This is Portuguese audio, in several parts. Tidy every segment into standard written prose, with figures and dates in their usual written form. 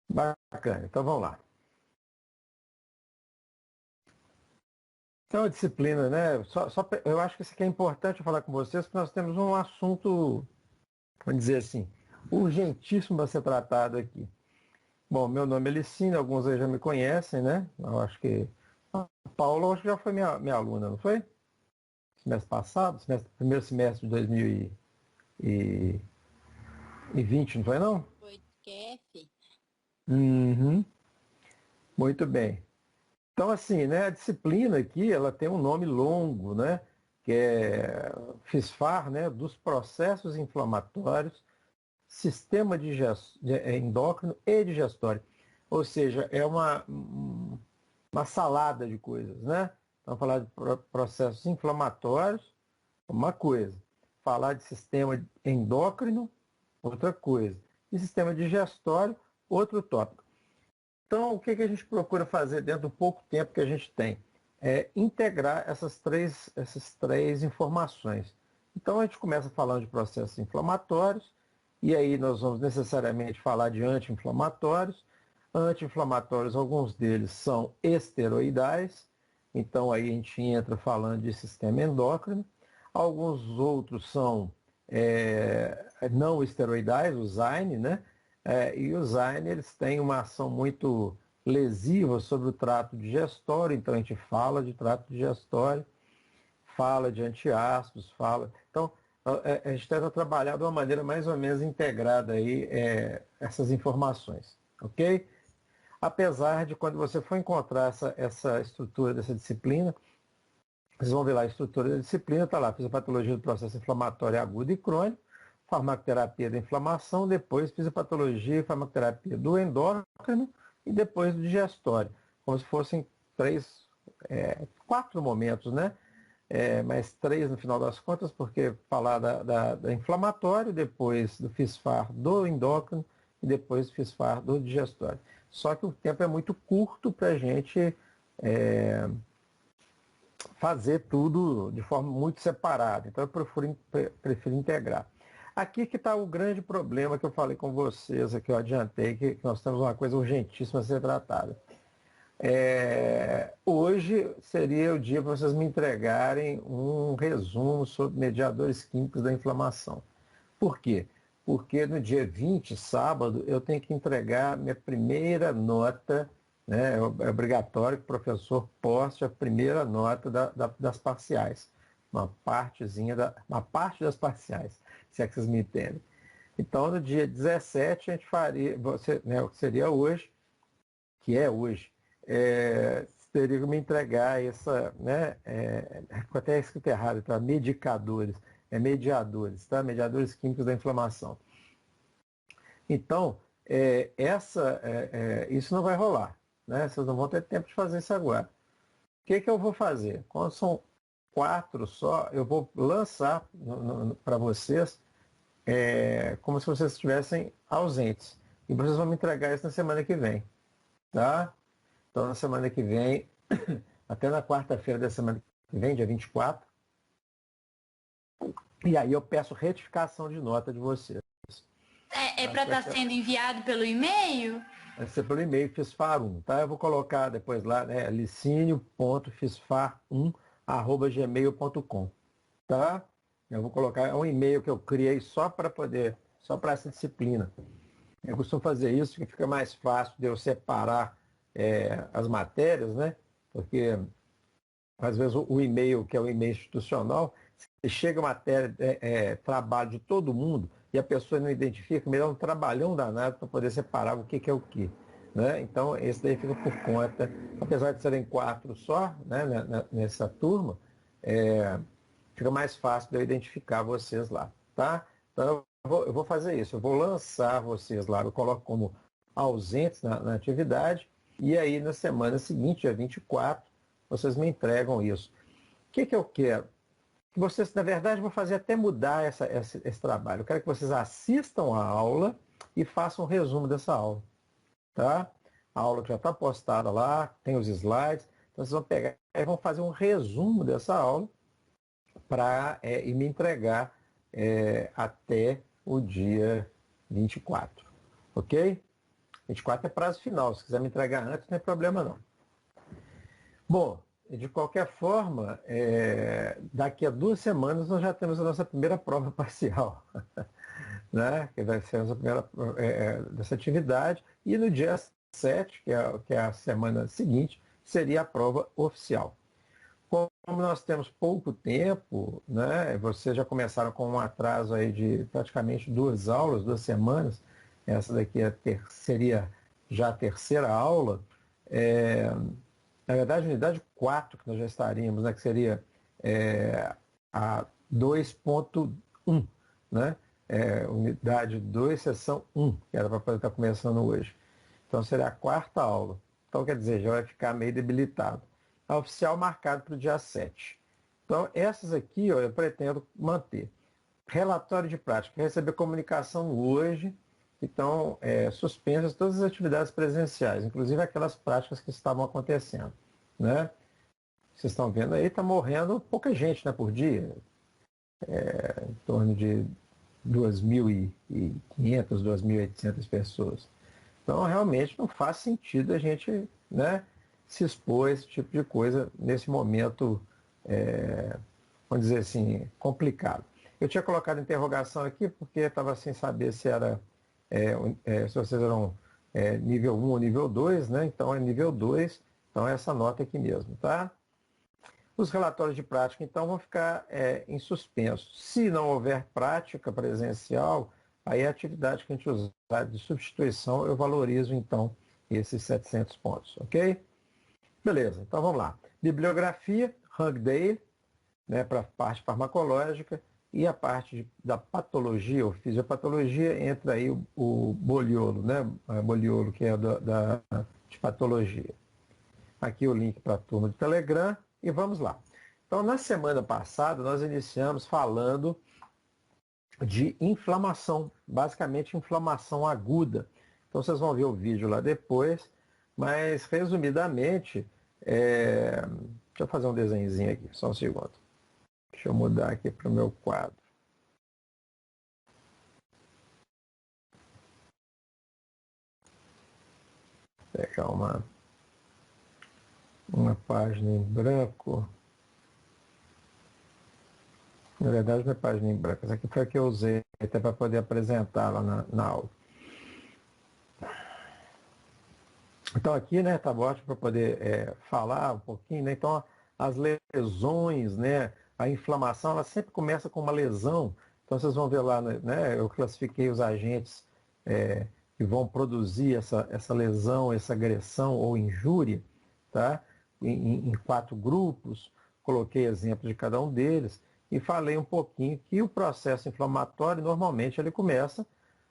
Bacana, então vamos lá. Então, a disciplina, né? Eu acho que isso aqui é importante eu falar com vocês, porque nós temos um assunto, vamos dizer assim, urgentíssimo para ser tratado aqui. Bom, meu nome é Licínio, alguns aí já me conhecem, né? Eu acho que a Paula, eu acho que já foi minha aluna, não foi? Semestre passado, primeiro semestre de 2020, não foi não? Foi QF. Uhum, muito bem. Então, assim, né, a disciplina aqui, ela tem um nome longo, né, que é FISFAR, né, dos processos inflamatórios, sistema endócrino e digestório. Ou seja, é uma salada de coisas, né? Então, falar de processos inflamatórios, uma coisa. Falar de sistema endócrino, outra coisa. E sistema digestório, outro tópico. Então, o que a gente procura fazer dentro do pouco tempo que a gente tem? É integrar essas três informações. Então, a gente começa falando de processos inflamatórios, e aí nós vamos necessariamente falar de anti-inflamatórios. Anti-inflamatórios, alguns deles são esteroidais, então aí a gente entra falando de sistema endócrino. Alguns outros são não esteroidais, o ZYNE, né? E os ZYNE, eles têm uma ação muito lesiva sobre o trato digestório, então a gente fala de trato digestório, fala de antiácidos, fala. Então, a gente tenta trabalhar de uma maneira mais ou menos integrada aí, essas informações, ok? Apesar de quando você for encontrar essa estrutura dessa disciplina, vocês vão ver lá a estrutura da disciplina, está lá, fisiopatologia do processo inflamatório agudo e crônico, farmacoterapia da inflamação, depois fisiopatologia e farmacoterapia do endócrino e depois do digestório, como se fossem quatro momentos, né? Mas três no final das contas, porque falar da inflamatório, depois do FISFAR do endócrino e depois do FISFAR do digestório. Só que o tempo é muito curto para a gente fazer tudo de forma muito separada. Então eu prefiro integrar. Aqui que está o grande problema que eu falei com vocês, que eu adiantei, que nós temos uma coisa urgentíssima a ser tratada. Hoje seria o dia para vocês me entregarem um resumo sobre mediadores químicos da inflamação. Por quê? Porque no dia 20, sábado, eu tenho que entregar minha primeira nota, né? É obrigatório que o professor poste a primeira nota das parciais. Uma parte das parciais, se é que vocês me entendem. Então, no dia 17, a gente faria, né, o que seria hoje, que é hoje, teria que me entregar essa, né, até escrito errado, tá? Medicadores, mediadores, tá? Mediadores químicos da inflamação. Então, isso não vai rolar, né? Vocês não vão ter tempo de fazer isso agora. O que eu vou fazer? Quando são 4 só, eu vou lançar para vocês como se vocês estivessem ausentes. E vocês vão me entregar isso na semana que vem, tá? Então, na semana que vem, até na quarta-feira da semana que vem, dia 24, e aí eu peço retificação de nota de vocês. É para estar sendo enviado pelo e-mail? Vai ser pelo e-mail fisfar1, tá? Eu vou colocar depois lá, né, licinio.fisfar1@gmail.com, tá? Eu vou colocar um e-mail que eu criei só para essa disciplina. Eu costumo fazer isso, que fica mais fácil de eu separar as matérias, né? Porque às vezes o e-mail, que é o e-mail institucional, se chega matéria, trabalho de todo mundo e a pessoa não identifica, me dá um trabalhão danado para poder separar o que é o que. Né? Então, esse daí fica por conta, apesar de serem 4 só, né, nessa turma, fica mais fácil de eu identificar vocês lá. Tá? Então, eu vou fazer isso, eu vou lançar vocês lá, eu coloco como ausentes na atividade, e aí na semana seguinte, dia 24, vocês me entregam isso. O que eu quero? Que vocês, na verdade, vão fazer até mudar esse trabalho. Eu quero que vocês assistam a aula e façam um resumo dessa aula. Tá? A aula já está postada lá, tem os slides. Então vocês vão pegar e vão fazer um resumo dessa aula e me entregar até o dia 24. Ok? 24 é prazo final, se quiser me entregar antes, não tem problema não. Bom, de qualquer forma, daqui a 2 semanas nós já temos a nossa primeira prova parcial, né? Que vai ser a nossa primeira dessa atividade, e no dia 7, que é a semana seguinte, seria a prova oficial. Como nós temos pouco tempo, né? Vocês já começaram com um atraso aí de praticamente 2 aulas, 2 semanas, essa daqui seria já a terceira aula, na verdade, unidade 4 que nós já estaríamos, né, que seria a 2.1, né? Unidade 2, seção 1, que era para poder estar começando hoje. Então, seria a quarta aula. Então, quer dizer, já vai ficar meio debilitado. A oficial marcado para o dia 7. Então, essas aqui ó, eu pretendo manter. Relatório de prática. Receber comunicação hoje. Então, suspensas todas as atividades presenciais, inclusive aquelas práticas que estavam acontecendo, né? Vocês estão vendo aí, está morrendo pouca gente, né, por dia, em torno de 2.500, 2.800 pessoas. Então, realmente não faz sentido a gente, né, se expor a esse tipo de coisa nesse momento, vamos dizer assim, complicado. Eu tinha colocado interrogação aqui porque estava sem saber se era se vocês eram nível 1 ou nível 2, né? Então é nível 2, então é essa nota aqui mesmo, tá? Os relatórios de prática, então, vão ficar em suspenso. Se não houver prática presencial, aí a atividade que a gente usar de substituição, eu valorizo, então, esses 700 pontos, ok? Beleza, então vamos lá. Bibliografia, Hugdale, né, para a parte farmacológica, e a parte da patologia ou fisiopatologia, entra aí o Boliolo, né? Boliolo, que é de patologia. Aqui o link para a turma do Telegram e vamos lá. Então, na semana passada, nós iniciamos falando de inflamação, basicamente inflamação aguda. Então, vocês vão ver o vídeo lá depois, mas resumidamente, deixa eu fazer um desenhozinho aqui, só um segundo. Deixa eu mudar aqui para o meu quadro. Vou pegar uma página em branco. Na verdade, não é página em branco. Essa aqui foi a que eu usei até para poder apresentar lá na aula. Então aqui, né, tá ótimo para poder falar um pouquinho, né? Então, as lesões, né, a inflamação, ela sempre começa com uma lesão. Então vocês vão ver lá, né, eu classifiquei os agentes que vão produzir essa lesão, essa agressão ou injúria, tá? Em 4 grupos, coloquei exemplos de cada um deles e falei um pouquinho que o processo inflamatório, normalmente, ele começa,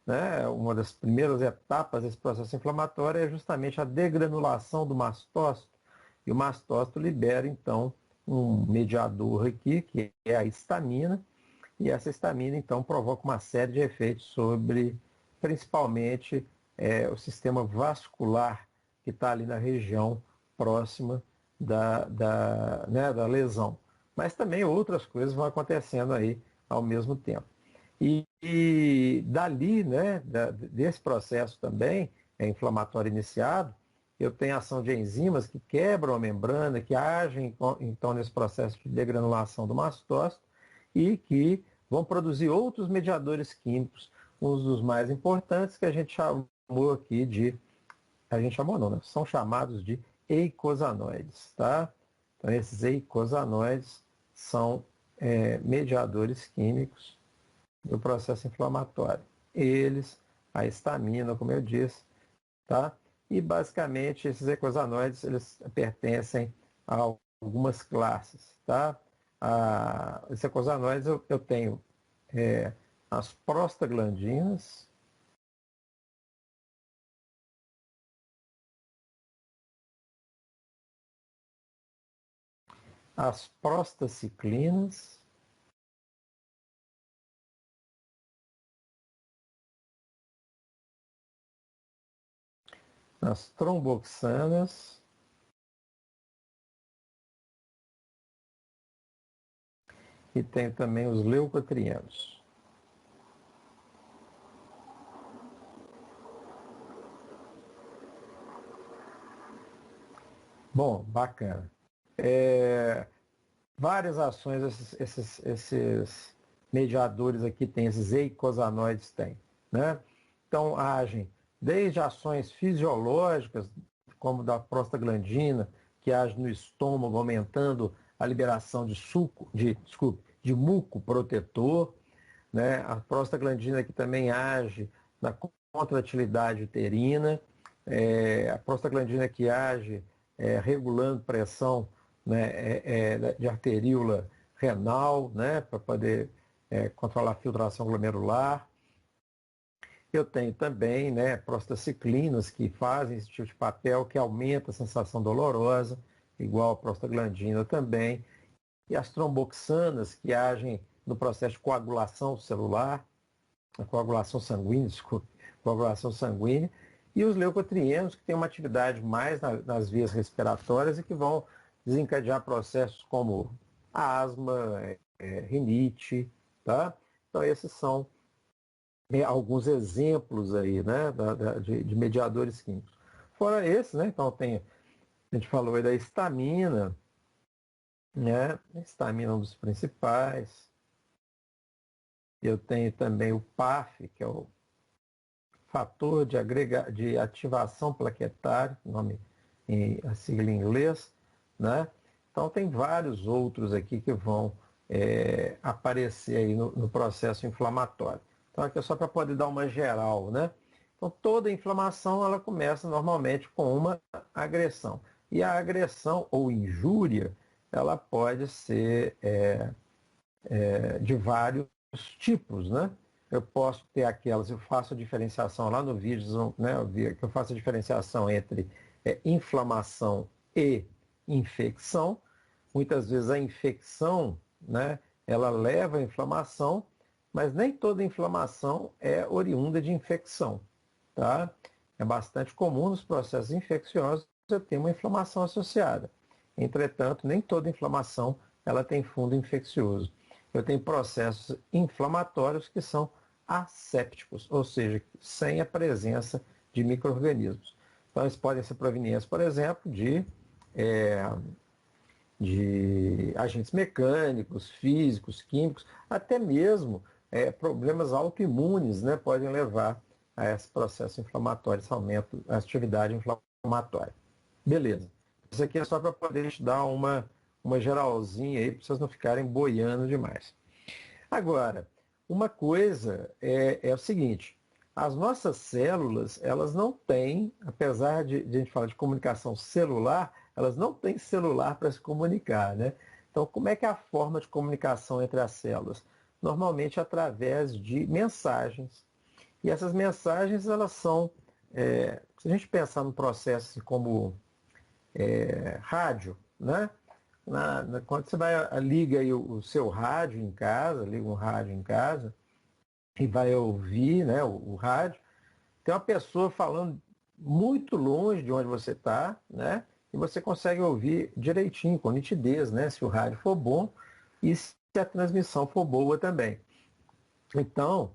né, uma das primeiras etapas desse processo inflamatório é justamente a degranulação do mastócito, e o mastócito libera, então, um mediador aqui, que é a histamina, e essa histamina, então, provoca uma série de efeitos sobre, principalmente, o sistema vascular que está ali na região próxima da lesão. Mas também outras coisas vão acontecendo aí ao mesmo tempo. E dali, né, desse processo também inflamatório iniciado, eu tenho ação de enzimas que quebram a membrana, que agem, então, nesse processo de degranulação do mastócito e que vão produzir outros mediadores químicos, um dos mais importantes que a gente chamou aqui a gente chamou não, né? São chamados de eicosanoides, tá? Então, esses eicosanoides são mediadores químicos do processo inflamatório. Eles, a histamina, como eu disse, tá? E basicamente esses eicosanoides, eles pertencem a algumas classes, tá? Esses eicosanoides eu tenho as prostaglandinas, as prostaciclinas, as tromboxanas e tem também os leucotrienos. Bom, bacana. É, várias ações esses mediadores aqui têm, esses eicosanoides têm, né? Então, agem desde ações fisiológicas, como da prostaglandina, que age no estômago, aumentando a liberação de muco protetor, né? A prostaglandina que também age na contratilidade uterina, a prostaglandina que age regulando pressão, né, de arteríola renal, né, para poder controlar a filtração glomerular. Eu tenho também, né, prostaciclinas que fazem esse tipo de papel, que aumenta a sensação dolorosa, igual a prostaglandina também. E as tromboxanas que agem no processo de coagulação celular, a coagulação sanguínea, desculpe, coagulação sanguínea, e os leucotrienos, que têm uma atividade mais nas vias respiratórias e que vão desencadear processos como asma, rinite, tá? Então, esses são alguns exemplos aí, né, de mediadores químicos. Fora esse, né, então a gente falou aí da histamina, né, a histamina é um dos principais. Eu tenho também o PAF, que é o fator de ativação plaquetária, nome a sigla em inglês, né? Então tem vários outros aqui que vão aparecer aí no processo inflamatório. Então aqui é só para poder dar uma geral, né? Então toda inflamação ela começa normalmente com uma agressão. E a agressão ou injúria, ela pode ser de vários tipos, né? Eu posso ter aquelas, eu faço a diferenciação lá no vídeo, né? Que eu faço a diferenciação entre inflamação e infecção. Muitas vezes a infecção, né, ela leva à inflamação, mas nem toda inflamação é oriunda de infecção, tá? É bastante comum nos processos infecciosos eu ter uma inflamação associada. Entretanto, nem toda inflamação ela tem fundo infeccioso. Eu tenho processos inflamatórios que são assépticos, ou seja, sem a presença de micro-organismos. Então, eles podem ser provenientes, por exemplo, de agentes mecânicos, físicos, químicos, até mesmo problemas autoimunes, né, podem levar a esse processo inflamatório, esse aumento da atividade inflamatória. Beleza. Isso aqui é só para poder te dar uma geralzinha aí, para vocês não ficarem boiando demais. Agora, uma coisa é o seguinte, as nossas células, elas não têm, apesar de a gente falar de comunicação celular, elas não têm celular para se comunicar, né? Então, como é que é a forma de comunicação entre as células? Normalmente através de mensagens. E essas mensagens, elas são, se a gente pensar no processo assim, como rádio, né? Quando você liga aí o seu rádio em casa, liga um rádio em casa e vai ouvir, né, o rádio, tem uma pessoa falando muito longe de onde você está, né? E você consegue ouvir direitinho, com nitidez, né? Se o rádio for bom e se a transmissão for boa também. Então,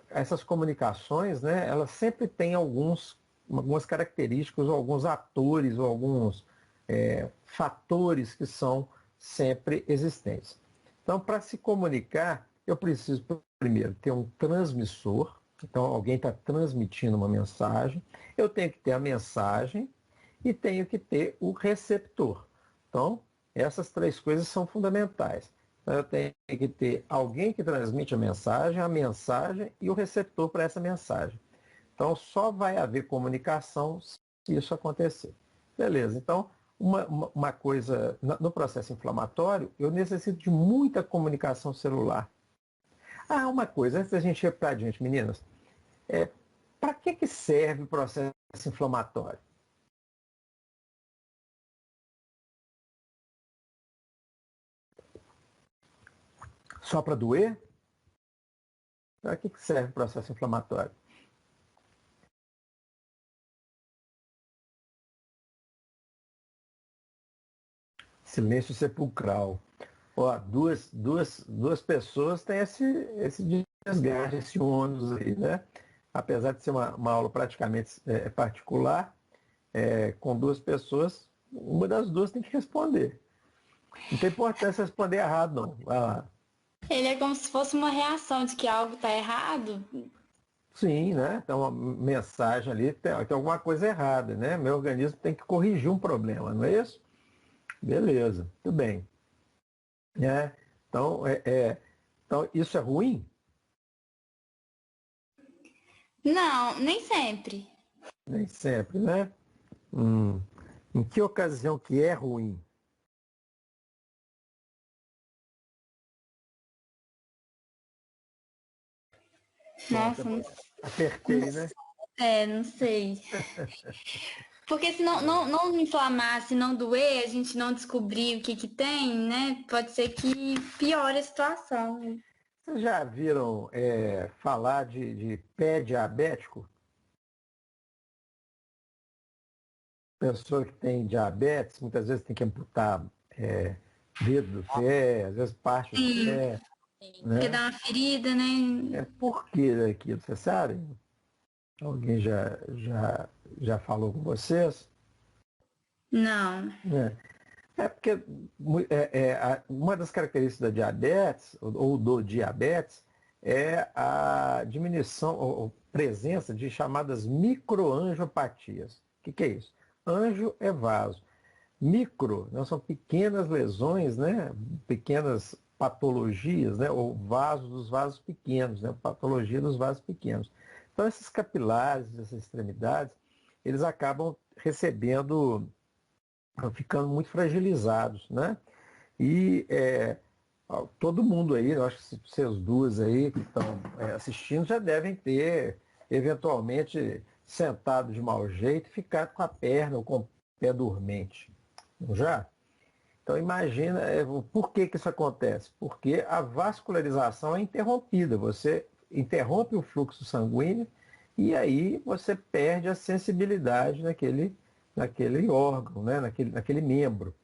essas comunicações, né? Elas sempre têm algumas características, ou alguns atores, ou alguns fatores que são sempre existentes. Então, para se comunicar, eu preciso, primeiro, ter um transmissor. Então, alguém está transmitindo uma mensagem. Eu tenho que ter a mensagem e tenho que ter o receptor. Então, essas três coisas são fundamentais. Então, eu tenho que ter alguém que transmite a mensagem e o receptor para essa mensagem. Então, só vai haver comunicação se isso acontecer. Beleza, então, uma coisa, no processo inflamatório, eu necessito de muita comunicação celular. Ah, uma coisa, antes da gente ir para adiante, meninas, para que serve o processo inflamatório? Só para doer? Para que serve o processo inflamatório? Silêncio sepulcral. Ó, duas pessoas têm esse desgaste, esse ônus aí, né? Apesar de ser uma aula praticamente particular, com duas pessoas, uma das duas tem que responder. Não tem importância responder errado, não. Vai lá. Ele é como se fosse uma reação de que algo está errado. Sim, né? Tem uma mensagem ali, tem alguma coisa errada, né? Meu organismo tem que corrigir um problema, não é isso? Beleza, tudo bem. Né? Então, então, isso é ruim? Não, nem sempre. Nem sempre, né? Hum. Em que ocasião que é ruim? Pronto, Nossa, não, apertei, né? não sei. Porque se não inflamar, se não doer, a gente não descobrir o que que tem, né? Pode ser que piore a situação. Vocês já viram falar de pé diabético? Pessoa que tem diabetes, muitas vezes tem que amputar dedo do pé, às vezes parte do Sim, pé, porque né? dá uma ferida, né? Por que daquilo? Você sabe? Alguém já falou com vocês? Não. Porque uma das características da diabetes, ou do diabetes, é a diminuição ou presença de chamadas microangiopatias. O que é isso? Anjo é vaso. Micro, né, são pequenas lesões, né, pequenas patologias, né, ou vasos dos vasos pequenos, né, patologia dos vasos pequenos. Então, esses capilares, essas extremidades, eles acabam recebendo, ficando muito fragilizados, né? E todo mundo aí, eu acho que vocês duas aí que estão assistindo já devem ter, eventualmente, sentado de mau jeito e ficado com a perna ou com o pé dormente. Não já? Então imagina, por que isso acontece? Porque a vascularização é interrompida, você interrompe o fluxo sanguíneo e aí você perde a sensibilidade naquele órgão, né? naquele membro,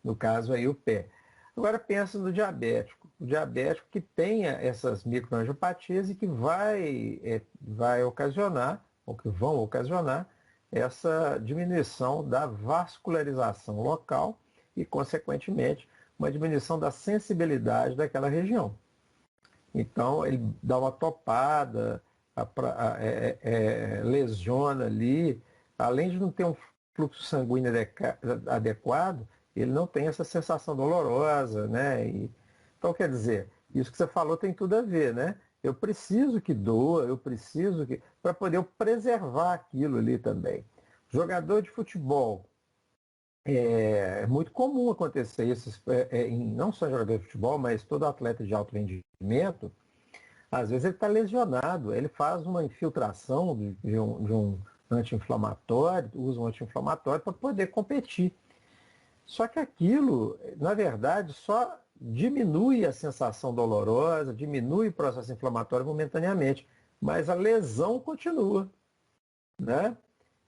no caso aí o pé. Agora pensa no diabético, o diabético que tenha essas microangiopatias e que vai ocasionar, ou que vão ocasionar, essa diminuição da vascularização local e, consequentemente, uma diminuição da sensibilidade daquela região. Então, ele dá uma topada, lesiona ali, além de não ter um fluxo sanguíneo adequado, ele não tem essa sensação dolorosa, né? Então, quer dizer, isso que você falou tem tudo a ver, né? Eu preciso que doa, eu preciso que. Para poder eu preservar aquilo ali também. Jogador de futebol, é muito comum acontecer isso, não só jogador de futebol, mas todo atleta de alto rendimento, às vezes ele está lesionado, ele faz uma infiltração de um anti-inflamatório, usa um anti-inflamatório para poder competir. Só que aquilo, na verdade, só diminui a sensação dolorosa, diminui o processo inflamatório momentaneamente, mas a lesão continua, né?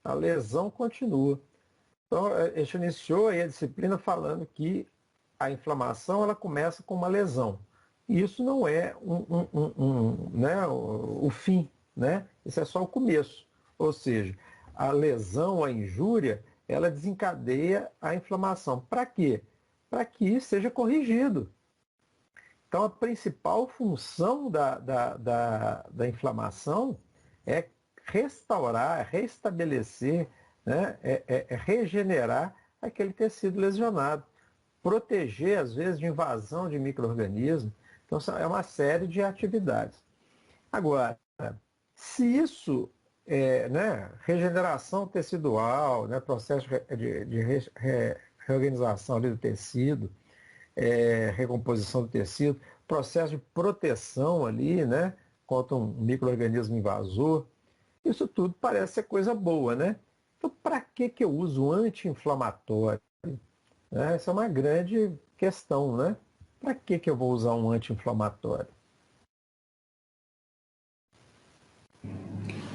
A lesão continua. Então, a gente iniciou aí a disciplina falando que a inflamação ela começa com uma lesão. E isso não é né, o fim, né? Isso é só o começo. Ou seja, a lesão, a injúria, ela desencadeia a inflamação. Para quê? Para que seja corrigido. Então, a principal função da inflamação é restaurar, restabelecer, né? Regenerar aquele tecido lesionado, proteger, às vezes, de invasão de micro-organismos. Então, é uma série de atividades. Agora, se isso, né, regeneração tecidual, né, processo de reorganização ali do tecido, recomposição do tecido, processo de proteção ali, né, contra um micro-organismo invasor, isso tudo parece ser coisa boa, né? Então, para que eu uso anti-inflamatório? Né? Essa é uma grande questão, né? Para que eu vou usar um anti-inflamatório?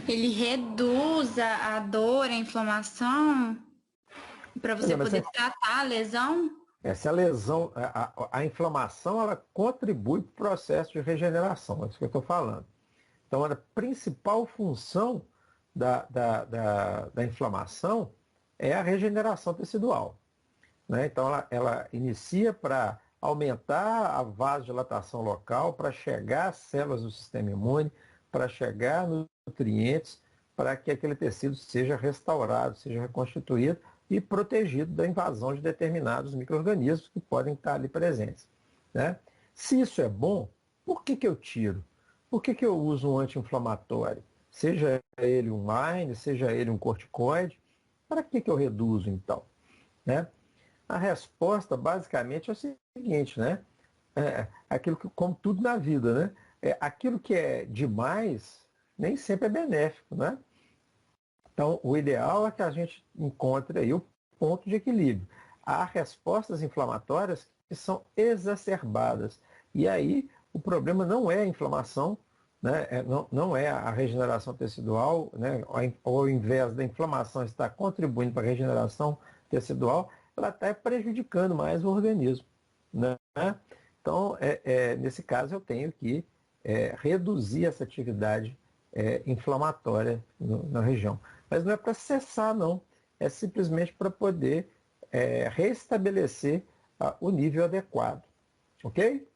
Ele reduz a dor, a inflamação, para você Não, mas poder tratar a lesão. essa lesão, a inflamação, ela contribui para o processo de regeneração, é isso que eu estou falando. Então, a principal função da inflamação é a regeneração tecidual, né? Então, ela inicia para aumentar a vasodilatação local, para chegar às células do sistema imune, para chegar nos nutrientes, para que aquele tecido seja restaurado, seja reconstituído e protegido da invasão de determinados micro-organismos que podem estar ali presentes, né? Se isso é bom, por que eu tiro? Por que eu uso um anti-inflamatório? Seja ele um MINE, seja ele um corticoide, para que eu reduzo então, né? A resposta basicamente é o seguinte, né? Aquilo que, como tudo na vida, né? Aquilo que é demais nem sempre é benéfico, né? Então, o ideal é que a gente encontre aí o ponto de equilíbrio. Há respostas inflamatórias que são exacerbadas. E aí, o problema não é a inflamação, né? Não é a regeneração tecidual, né? Ao invés da inflamação estar contribuindo para a regeneração tecidual, ela está prejudicando mais o organismo, né? Então, nesse caso, eu tenho que reduzir essa atividade inflamatória na região. Mas não é para cessar, não. É simplesmente para poder restabelecer o nível adequado. Ok?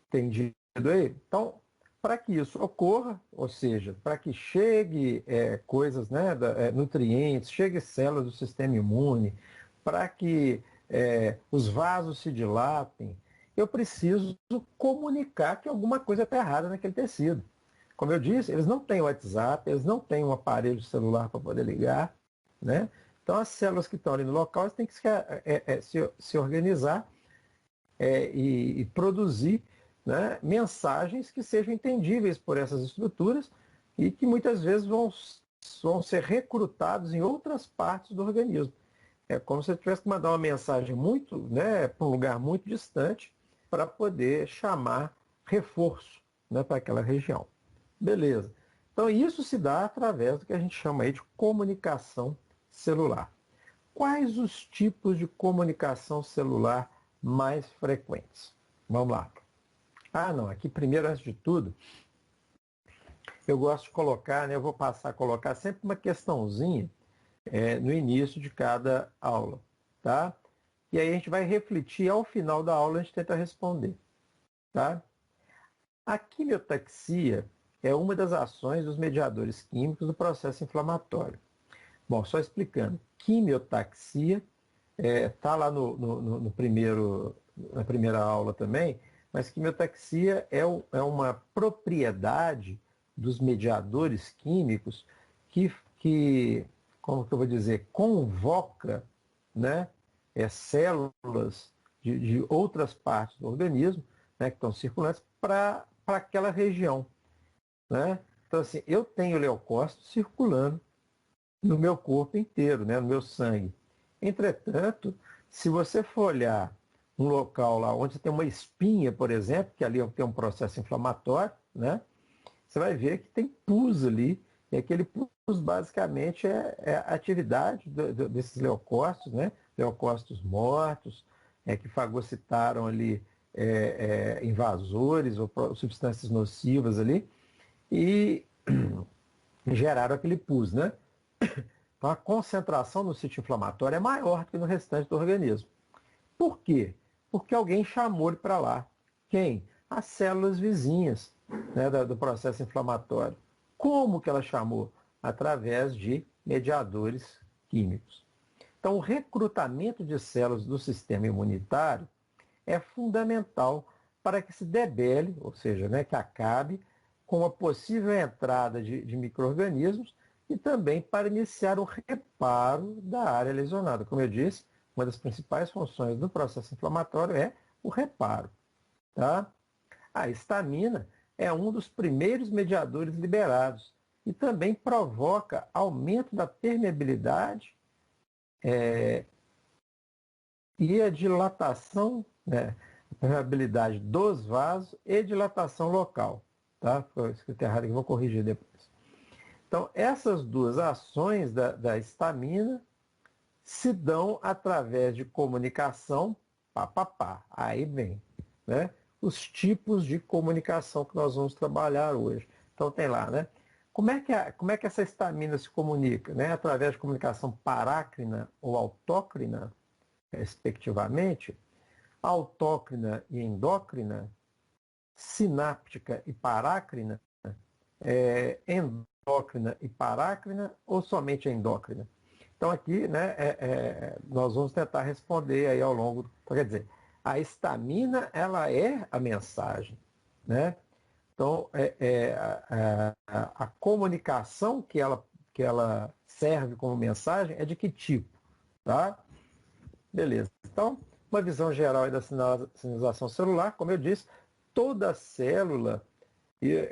Entendido aí? Então, para que isso ocorra, ou seja, para que chegue coisas, né, nutrientes, chegue células do sistema imune, para que os vasos se dilatem, eu preciso comunicar que alguma coisa está errada naquele tecido. Como eu disse, eles não têm WhatsApp, eles não têm um aparelho celular para poder ligar, né? Então, as células que estão ali no local elas têm que se organizar e produzir, né, mensagens que sejam entendíveis por essas estruturas e que muitas vezes vão ser recrutados em outras partes do organismo. É como se eu tivesse que mandar uma mensagem muito, né, para um lugar muito distante para poder chamar reforço, né, para aquela região. Beleza. Então, isso se dá através do que a gente chama aí de comunicação celular. Quais os tipos de comunicação celular mais frequentes? Vamos lá. Não, aqui primeiro, antes de tudo, eu gosto de colocar, né, eu vou passar a colocar sempre uma questãozinha no início de cada aula, tá? E aí a gente vai refletir, ao final da aula a gente tenta responder, tá? A quimiotaxia é uma das ações dos mediadores químicos do processo inflamatório. Bom, só explicando, quimiotaxia está lá no na primeira aula também, mas quimiotaxia é uma propriedade dos mediadores químicos que como que eu vou dizer, convoca, né, células de outras partes do organismo, né, que estão circulantes para aquela região, né? Então, assim, eu tenho leucócitos circulando no meu corpo inteiro, né, no meu sangue. Entretanto, se você for olhar um local lá onde tem uma espinha, por exemplo, que ali tem um processo inflamatório, né, você vai ver que tem pus ali, e aquele pus basicamente é a atividade desses leucócitos, né, leucócitos mortos, que fagocitaram ali invasores ou substâncias nocivas ali, e geraram aquele pus, né? Então, a concentração no sítio inflamatório é maior do que no restante do organismo. Por quê? Porque alguém chamou ele para lá. Quem? As células vizinhas, né, do processo inflamatório. Como que ela chamou? Através de mediadores químicos. Então, o recrutamento de células do sistema imunitário é fundamental para que se debele, ou seja, né, que acabe com a possível entrada de micro-organismos e também para iniciar o reparo da área lesionada. Como eu disse, uma das principais funções do processo inflamatório é o reparo. Tá? A histamina é um dos primeiros mediadores liberados e também provoca aumento da permeabilidade e a dilatação, né, a permeabilidade dos vasos e dilatação local. Tá? Foi escrito errado aqui, vou corrigir depois. Então, essas duas ações da histamina se dão através de comunicação, aí vem, né, os tipos de comunicação que nós vamos trabalhar hoje. Então, tem lá, né, como é que essa histamina se comunica? Né? Através de comunicação parácrina ou autócrina, respectivamente, autócrina e endócrina, sináptica e parácrina, endócrina e parácrina ou somente endócrina? Então aqui, né, nós vamos tentar responder aí ao longo, quer dizer, a histamina ela é a mensagem, né? Então a comunicação que ela serve como mensagem é de que tipo, tá? Beleza. Então, uma visão geral aí da sinalização celular, como eu disse, toda célula,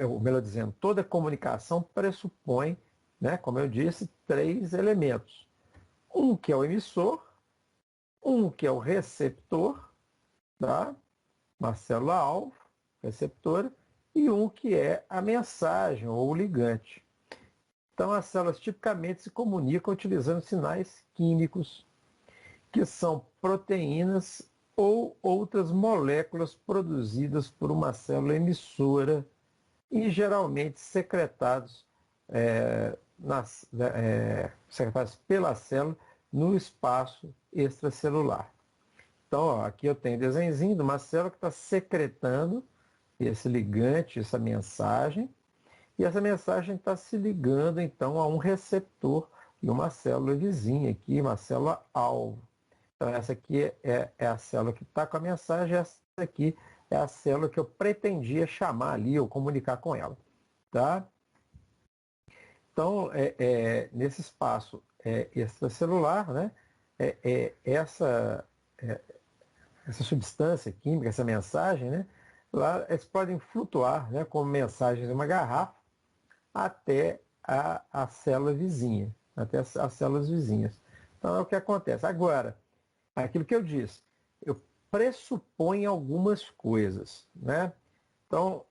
ou melhor dizendo, toda comunicação pressupõe, né, como eu disse, três elementos. Um que é o emissor, um que é o receptor, tá? Uma célula-alvo, receptora, e um que é a mensagem ou o ligante. Então, as células tipicamente se comunicam utilizando sinais químicos, que são proteínas ou outras moléculas produzidas por uma célula emissora e geralmente secretados pela célula no espaço extracelular. Então, ó, aqui eu tenho um desenhozinho de uma célula que está secretando esse ligante, essa mensagem, e essa mensagem está se ligando então a um receptor e uma célula vizinha aqui, uma célula alvo. Então, essa aqui é a célula que está com a mensagem, essa aqui é a célula que eu pretendia chamar ali ou comunicar com ela. Tá? Então, nesse espaço extracelular, né, essa substância química, essa mensagem, né, lá, eles podem flutuar, né, como mensagens em uma garrafa até a célula vizinha, até as células vizinhas. Então, é o que acontece. Agora, aquilo que eu disse, eu pressuponho algumas coisas, né? Então,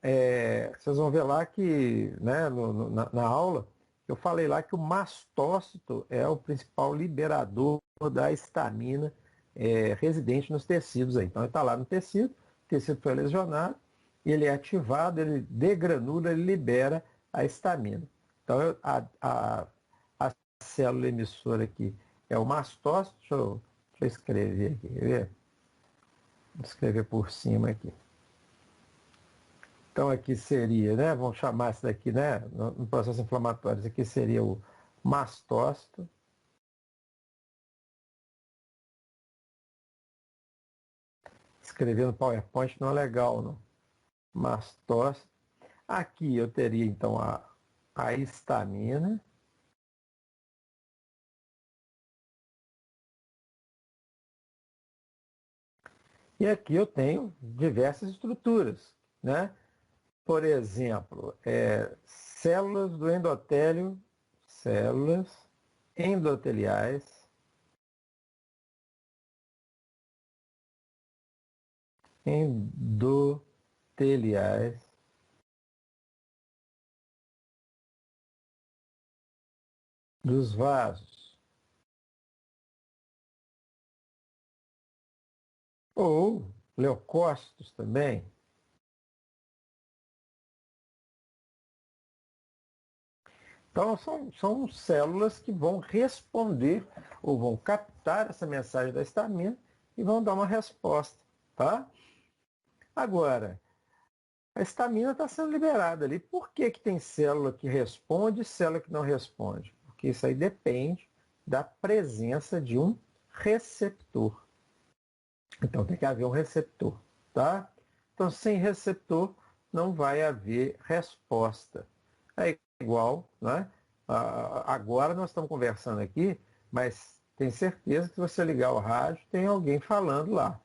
vocês vão ver lá que, né, na aula, eu falei lá que o mastócito é o principal liberador da histamina residente nos tecidos. Aí. Então, ele está lá no tecido, o tecido foi lesionado, ele é ativado, ele degranula, ele libera a histamina. Então, a célula emissora aqui é o mastócito. Deixa eu escrever aqui, quer ver? Vou escrever por cima aqui. Então aqui seria, né? Vamos chamar isso daqui, né? No processo inflamatório, isso aqui seria o mastócito. Escrever no PowerPoint não é legal, não. Mastócito. Aqui eu teria então a histamina. E aqui eu tenho diversas estruturas, né? Por exemplo, células do endotélio, células endoteliais, dos vasos, ou leucócitos também. Então, são células que vão responder ou vão captar essa mensagem da histamina e vão dar uma resposta, tá? Agora, a histamina está sendo liberada ali. Por que que tem célula que responde e célula que não responde? Porque isso aí depende da presença de um receptor. Então, tem que haver um receptor, tá? Então, sem receptor, não vai haver resposta. É igual, né? Agora nós estamos conversando aqui, mas tem certeza que se você ligar o rádio, tem alguém falando lá,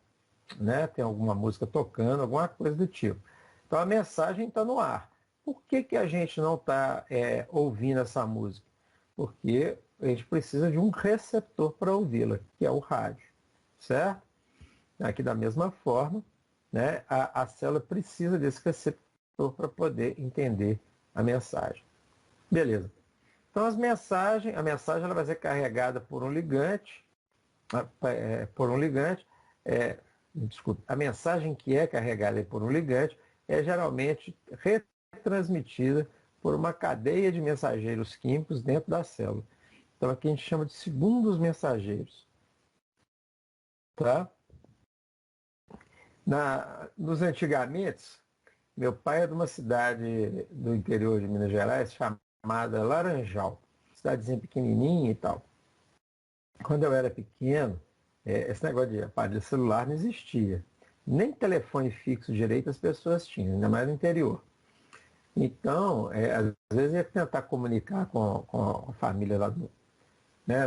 né? Tem alguma música tocando, alguma coisa do tipo. Então a mensagem está no ar. Por que que a gente não está ouvindo essa música? Porque a gente precisa de um receptor para ouvi-la, que é o rádio, certo? Aqui da mesma forma, né? A célula precisa desse receptor para poder entender a mensagem. Beleza. Então a mensagem ela vai ser carregada por um ligante, desculpe, a mensagem que é carregada por um ligante é geralmente retransmitida por uma cadeia de mensageiros químicos dentro da célula. Então aqui a gente chama de segundos mensageiros. Tá? Nos antigamente, meu pai é de uma cidade do interior de Minas Gerais chamada Laranjal, cidadezinha pequenininha e tal. Quando eu era pequeno, esse negócio de aparelho celular não existia. Nem telefone fixo direito as pessoas tinham, ainda mais no interior. Então, às vezes eu ia tentar comunicar com a família lá né,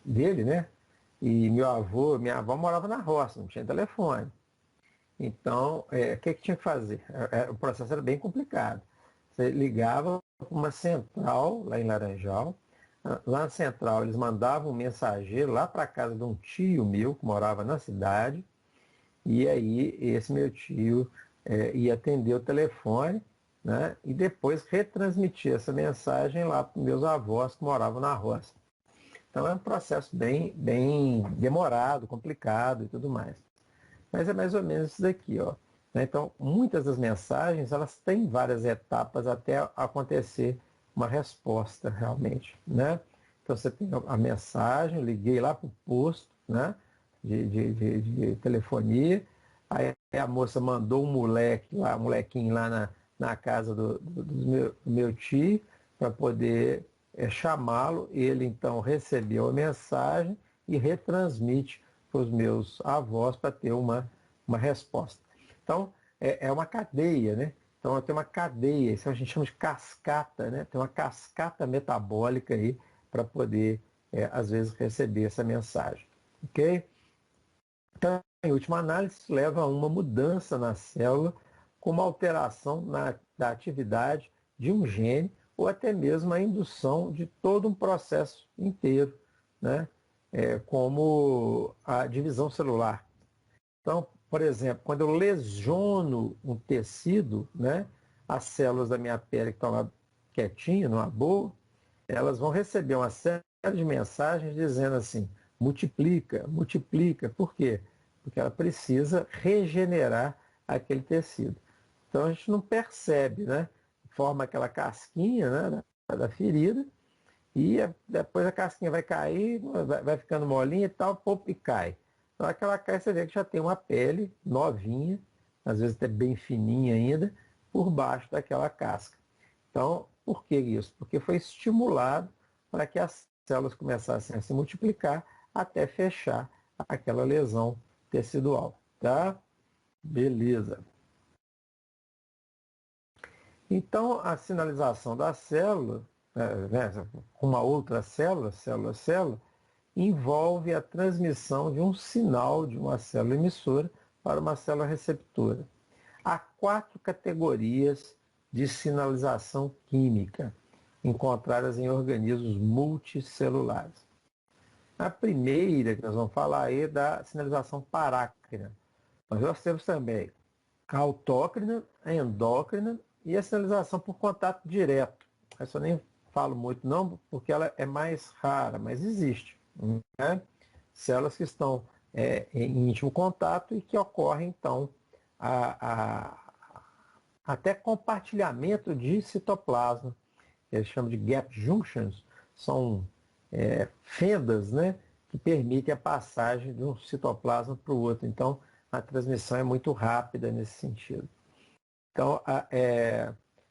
dele, né? E minha avó morava na roça, não tinha telefone. Então, o que tinha que fazer? O processo era bem complicado. Você ligava para uma central lá em Laranjal. Lá na central, eles mandavam um mensageiro lá para a casa de um tio meu que morava na cidade. E aí, esse meu tio ia atender o telefone, né? E depois retransmitir essa mensagem lá para meus avós que moravam na roça. Então, é um processo bem demorado, complicado e tudo mais. Mas é mais ou menos isso daqui, ó. Então, muitas das mensagens, elas têm várias etapas até acontecer uma resposta realmente, né? Então, você tem a mensagem, liguei lá para o posto, né? De telefonia, aí a moça mandou um molequinho lá na casa do meu tio para poder chamá-lo. Ele, então, recebeu a mensagem e retransmite para os meus avós para ter uma resposta. Então, é uma cadeia, né? Então, tem uma cadeia, isso a gente chama de cascata, né? Tem uma cascata metabólica aí para poder, às vezes, receber essa mensagem, ok? Então, em última análise, isso leva a uma mudança na célula, com uma alteração da atividade de um gene, ou até mesmo a indução de todo um processo inteiro, né? Como a divisão celular. Então, por exemplo, quando eu lesiono um tecido, né, as células da minha pele que estão lá quietinhas, numa boa, elas vão receber uma série de mensagens dizendo assim, multiplica, multiplica. Por quê? Porque ela precisa regenerar aquele tecido. Então a gente não percebe, né? Forma aquela casquinha, né, da ferida, e depois a casquinha vai cair, vai ficando molinha e tal, e cai. Na hora que ela cai, você vê que já tem uma pele novinha, às vezes até bem fininha ainda, por baixo daquela casca. Então, por que isso? Porque foi estimulado para que as células começassem a se multiplicar até fechar aquela lesão tecidual. Tá? Beleza. Então, a sinalização da célula, né, com uma outra célula, célula, envolve a transmissão de um sinal de uma célula emissora para uma célula receptora. Há 4 categorias de sinalização química encontradas em organismos multicelulares. A primeira que nós vamos falar é da sinalização parácrina. Mas nós temos também a autócrina, a endócrina e a sinalização por contato direto. Essa eu nem falo muito não, porque ela é mais rara, mas existe. Né? Células que estão em íntimo contato e que ocorrem, então, até compartilhamento de citoplasma. Eles chamam de gap junctions, são fendas, né, que permitem a passagem de um citoplasma para o outro. Então, a transmissão é muito rápida nesse sentido. Então,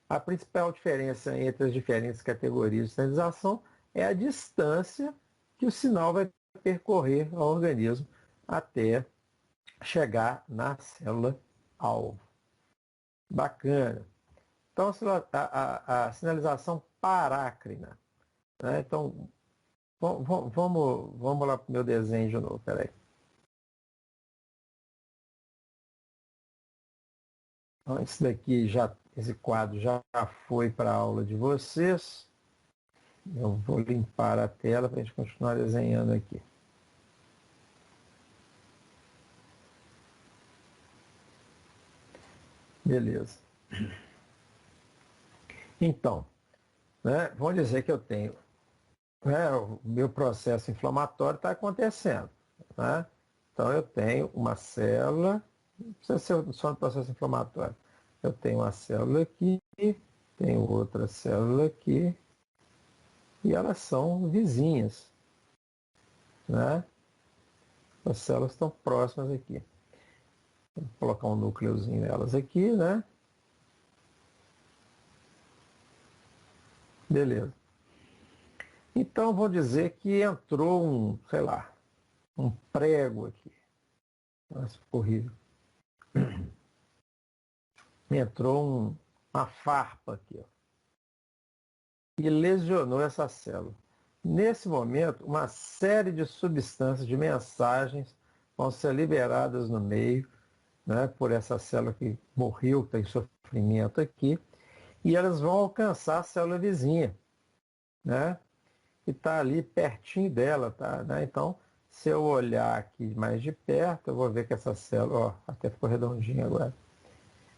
a principal diferença entre as diferentes categorias de sinalização é a distância que o sinal vai percorrer ao organismo até chegar na célula-alvo. Bacana. Então, a sinalização parácrina. Né? Então, vamos lá para o meu desenho de novo. Peraí. Então, esse quadro já foi para a aula de vocês. Eu vou limpar a tela para a gente continuar desenhando aqui. Beleza. Então, né, vamos dizer que eu tenho, né, o meu processo inflamatório está acontecendo. Né? Então, eu tenho uma célula, não precisa ser só um processo inflamatório. Eu tenho uma célula aqui, Tem outra célula aqui. E elas são vizinhas, né? As células estão próximas aqui. Vou colocar um núcleozinho nelas aqui, né? Beleza. Então, vou dizer que entrou um, sei lá, um prego aqui. Nossa, ficou horrível. Entrou uma farpa aqui, ó, e lesionou essa célula. Nesse momento, uma série de substâncias, de mensagens, vão ser liberadas no meio, né, por essa célula que morreu, que está em sofrimento aqui, e elas vão alcançar a célula vizinha, né, que está ali pertinho dela, tá, né? Então, se eu olhar aqui mais de perto, eu vou ver que essa célula, ó, até ficou redondinha agora.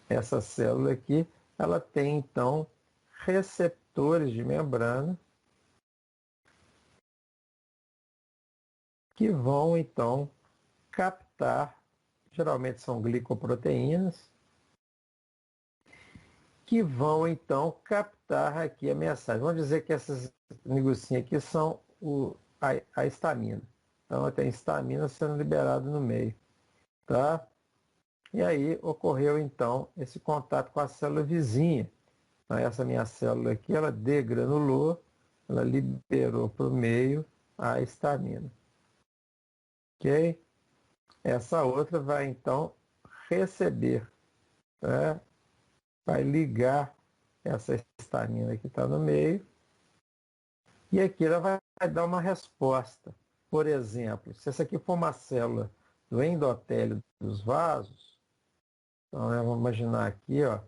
Essa célula aqui, ela tem então receptores de membrana que vão então captar, geralmente são glicoproteínas, que vão então captar aqui a mensagem. Vamos dizer que essas negocinhas aqui são a histamina. Então tem histamina sendo liberada no meio, tá? E aí ocorreu então esse contato com a célula vizinha. Então, essa minha célula aqui, ela degranulou, ela liberou para o meio a histamina. Ok? Essa outra vai então receber, né? Vai ligar essa histamina que está no meio e aqui ela vai dar uma resposta. Por exemplo, se essa aqui for uma célula do endotélio dos vasos, então vamos imaginar aqui, ó,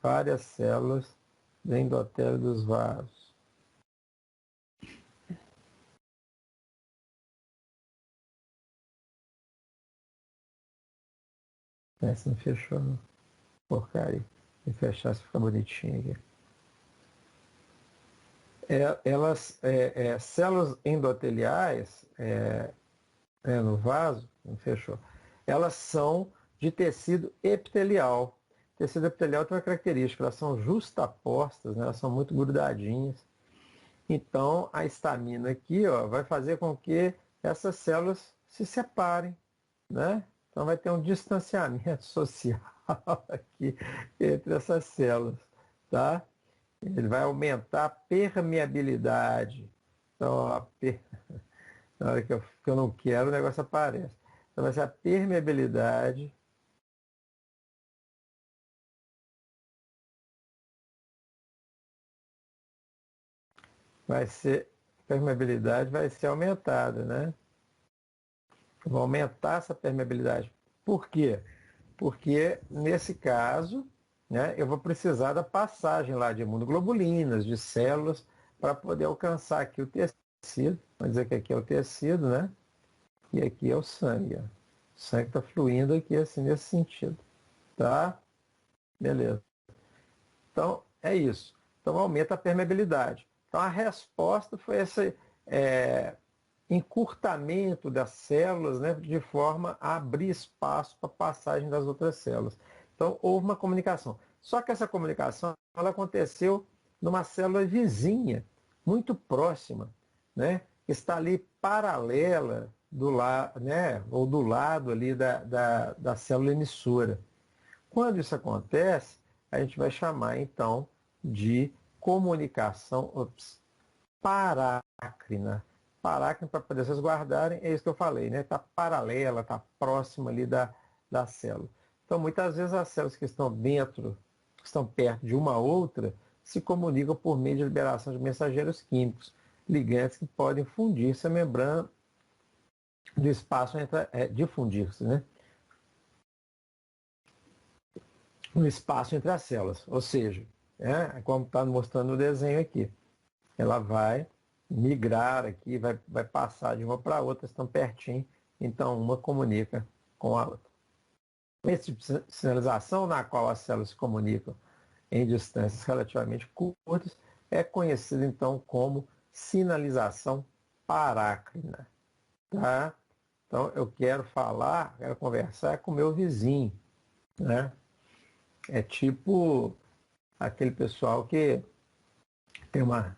várias células do endotélio dos vasos. Essa não fechou, não. Porcaria. Se fechasse, fica bonitinho aqui. Células endoteliais no vaso, não fechou, elas são de tecido epitelial. O tecido epitelial tem uma característica, elas são justapostas, né? Elas são muito grudadinhas. Então, a histamina aqui, ó, vai fazer com que essas células se separem, né? Então, vai ter um distanciamento social aqui entre essas células, tá? Ele vai aumentar a permeabilidade. Então, ó, na hora que eu não quero, o negócio aparece. Então, vai ser a permeabilidade. A permeabilidade vai ser aumentada, né? Vou aumentar essa permeabilidade. Por quê? Porque, nesse caso, né, eu vou precisar da passagem lá de imunoglobulinas, de células, para poder alcançar aqui o tecido. Vamos dizer que aqui é o tecido, né? E aqui é o sangue. Ó. O sangue está fluindo aqui, assim, nesse sentido. Tá? Beleza. Então, é isso. Então, aumenta a permeabilidade. Então, a resposta foi esse encurtamento das células, né, de forma a abrir espaço para a passagem das outras células. Então, houve uma comunicação. Só que essa comunicação ela aconteceu numa célula vizinha, muito próxima, né, que está ali paralela né, ou do lado ali da célula emissora. Quando isso acontece, a gente vai chamar então de comunicação parácrina. Parácrina, para poder vocês guardarem, é isso que eu falei, né? Está paralela, está próxima ali da célula. Então, muitas vezes as células que estão dentro, que estão perto de uma outra, se comunicam por meio de liberação de mensageiros químicos, ligantes que podem fundir-se a membrana do espaço entre, difundir-se, né? No espaço entre as células. Ou seja, como está mostrando no desenho aqui, ela vai migrar aqui, vai passar de uma para outra, estão pertinho, então uma comunica com a outra. Esse tipo de sinalização na qual as células se comunicam em distâncias relativamente curtas é conhecido então como sinalização parácrina. Tá? Então eu quero conversar com o meu vizinho. Né? É tipo aquele pessoal que tem uma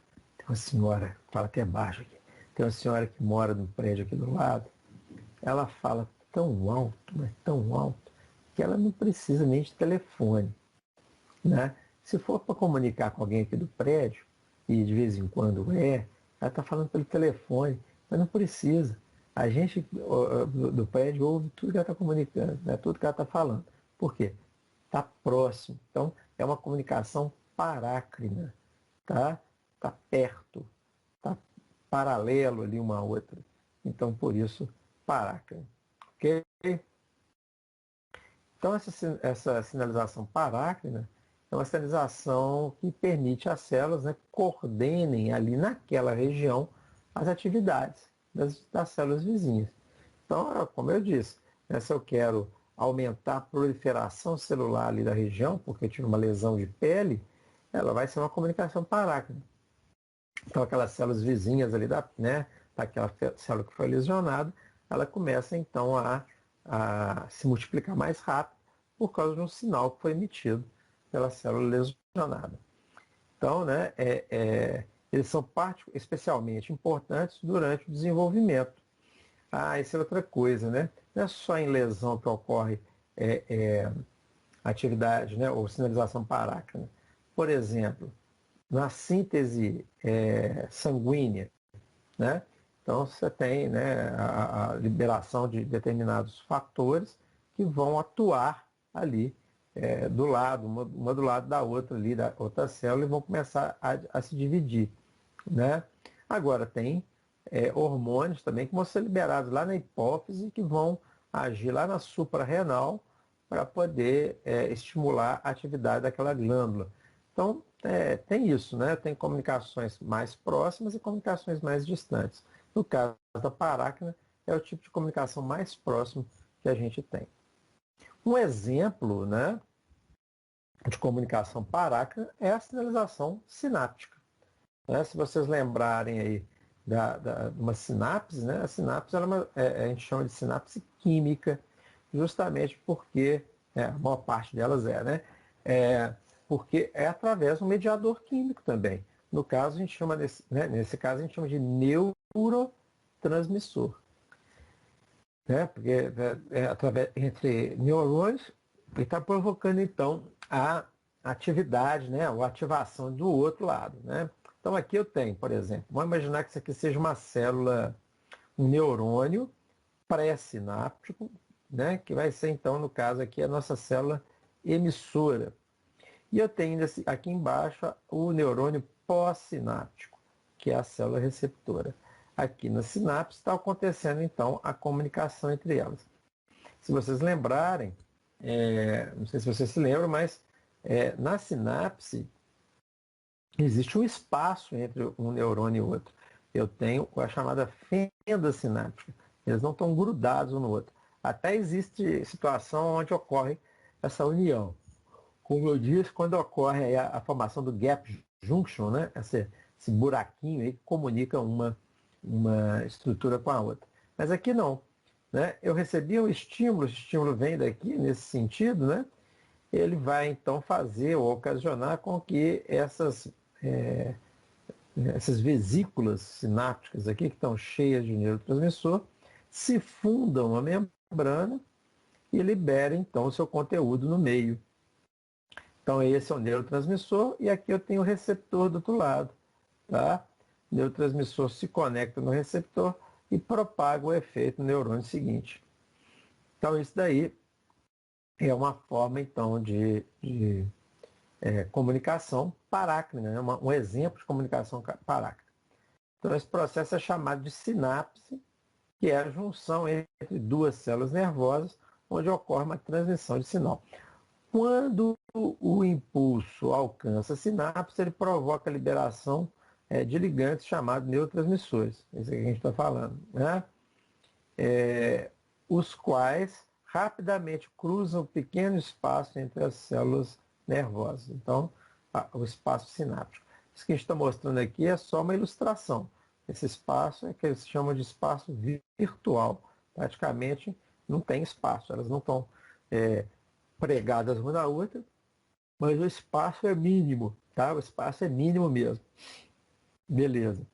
senhora, fala até baixo aqui, tem uma senhora que mora no prédio aqui do lado, ela fala tão alto, mas tão alto, que ela não precisa nem de telefone, né? Se for para comunicar com alguém aqui do prédio, e de vez em quando ela está falando pelo telefone, mas não precisa. A gente do prédio ouve tudo que ela está comunicando, né? Tudo que ela está falando. Por quê? Está próximo. Então, é uma comunicação parácrina, tá? Está perto, está paralelo ali uma à outra. Então, por isso, parácrina. Ok? Então, essa sinalização parácrina é uma sinalização que permite às células, né, coordenem ali naquela região as atividades das células vizinhas. Então, como eu disse, né, se eu quero aumentar a proliferação celular ali da região, porque eu tive uma lesão de pele, ela vai ser uma comunicação parácrina. Então, aquelas células vizinhas ali daquela célula que foi lesionada, ela começa então a se multiplicar mais rápido por causa de um sinal que foi emitido pela célula lesionada. Então, né, eles são especialmente importantes durante o desenvolvimento. Isso é outra coisa, né? Não é só em lesão que ocorre atividade, né, ou sinalização parácrina. Por exemplo, na síntese sanguínea, né? Então você tem, né, a liberação de determinados fatores que vão atuar ali do lado, uma do lado da outra ali, da outra célula, e vão começar a se dividir, né? Agora tem hormônios também que vão ser liberados lá na hipófise, que vão agir lá na suprarrenal para poder estimular a atividade daquela glândula. Então, tem isso, né? Tem comunicações mais próximas e comunicações mais distantes. No caso da parácrina, é o tipo de comunicação mais próximo que a gente tem. Um exemplo, né, de comunicação parácrina é a sinalização sináptica. Né? Se vocês lembrarem aí de uma sinapse, né? A sinapse a gente chama de sinapse química, justamente porque a maior parte delas né? Porque é através de um mediador químico também. No caso, a gente chama nesse caso, a gente chama de neurotransmissor. Né? Porque através, entre neurônios, ele está provocando, então, a atividade, né? Ou ativação do outro lado. Né? Então, aqui eu tenho, por exemplo, vamos imaginar que isso aqui seja uma célula, um neurônio pré-sináptico, né? Que vai ser, então, no caso aqui, a nossa célula emissora. E eu tenho aqui embaixo o neurônio pós-sináptico, que é a célula receptora. Aqui na sinapse está acontecendo, então, a comunicação entre elas. Se vocês lembrarem, não sei se vocês se lembram, mas na sinapse existe um espaço entre um neurônio e outro. Eu tenho a chamada fenda sináptica. Eles não estão grudados um no outro. Até existe situação onde ocorre essa união. Como eu disse, quando ocorre a formação do gap junction, né? Esse buraquinho aí que comunica uma estrutura com a outra. Mas aqui não. Né? Eu recebi um estímulo, o estímulo vem daqui nesse sentido, né? Ele vai então fazer ou ocasionar com que essas vesículas sinápticas aqui, que estão cheias de neurotransmissor, se fundam a membrana e liberem então o seu conteúdo no meio. Então esse é o neurotransmissor e aqui eu tenho o receptor do outro lado. Tá? O neurotransmissor se conecta no receptor e propaga o efeito no neurônio seguinte. Então isso daí é uma forma então de comunicação parácrina, né? Um exemplo de comunicação parácrina. Então esse processo é chamado de sinapse, que é a junção entre duas células nervosas, onde ocorre uma transmissão de sinal. Quando o impulso alcança a sinapse, ele provoca a liberação de ligantes chamados neurotransmissores. Isso é que a gente está falando. Né? Os quais rapidamente cruzam um pequeno espaço entre as células nervosas. Então, o espaço sináptico. Isso que a gente está mostrando aqui é só uma ilustração. Esse espaço é que eles chamam de espaço virtual. Praticamente não tem espaço, elas não estão pregadas uma na outra, mas o espaço é mínimo, tá? O espaço é mínimo mesmo. Beleza.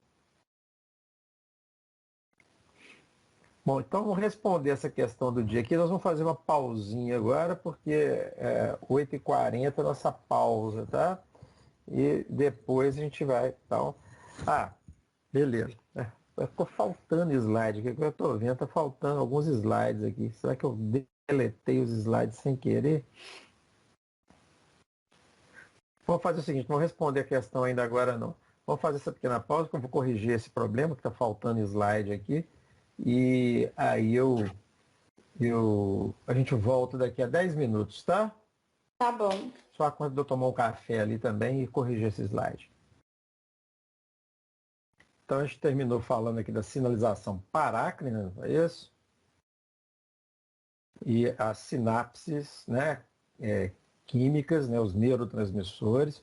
Bom, então vamos responder essa questão do dia aqui. Nós vamos fazer uma pausinha agora, porque é 8h40 nossa pausa, tá? E depois a gente vai. Então, beleza. Ficou faltando slide, o que eu estou vendo? Está faltando alguns slides aqui. Será que eu deletei os slides sem querer? Vamos fazer o seguinte, não vou responder a questão ainda agora não. Vamos fazer essa pequena pausa, que eu vou corrigir esse problema, que está faltando slide aqui. E aí a gente volta daqui a 10 minutos, tá? Tá bom. Só quando eu tomar um café ali também e corrigir esse slide. Então a gente terminou falando aqui da sinalização parácrina, não é isso? E as sinapses, né, químicas, né, os neurotransmissores,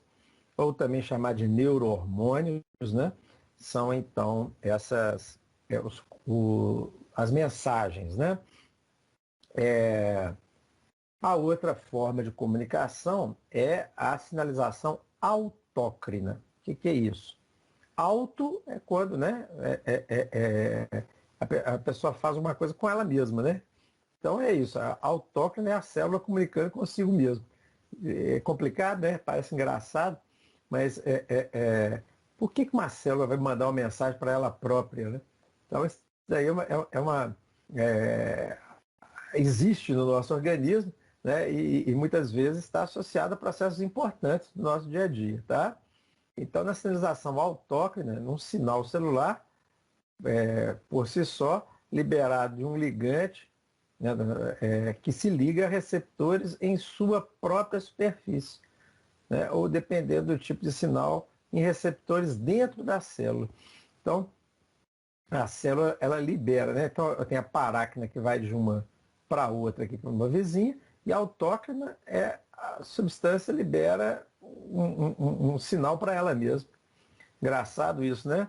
ou também chamar de neurohormônios, né, são então essas as mensagens, né? A outra forma de comunicação é a sinalização autócrina. O que é isso? Auto é quando, né, a pessoa faz uma coisa com ela mesma, né? Então é isso, a autócrina é a célula comunicando consigo mesmo. É complicado, né? Parece engraçado, mas por que uma célula vai mandar uma mensagem para ela própria, né? Então isso daí é, existe no nosso organismo, né? E muitas vezes está associado a processos importantes do nosso dia a dia, tá? Então na sinalização autócrina, num sinal celular, por si só, liberado de um ligante, né, que se liga a receptores em sua própria superfície, né, ou dependendo do tipo de sinal, em receptores dentro da célula. Então, a célula ela libera, né? Então, eu tenho a paráquina que vai de uma para outra aqui para uma vizinha, e a autócrina é a substância libera um sinal para ela mesma. Engraçado isso, né?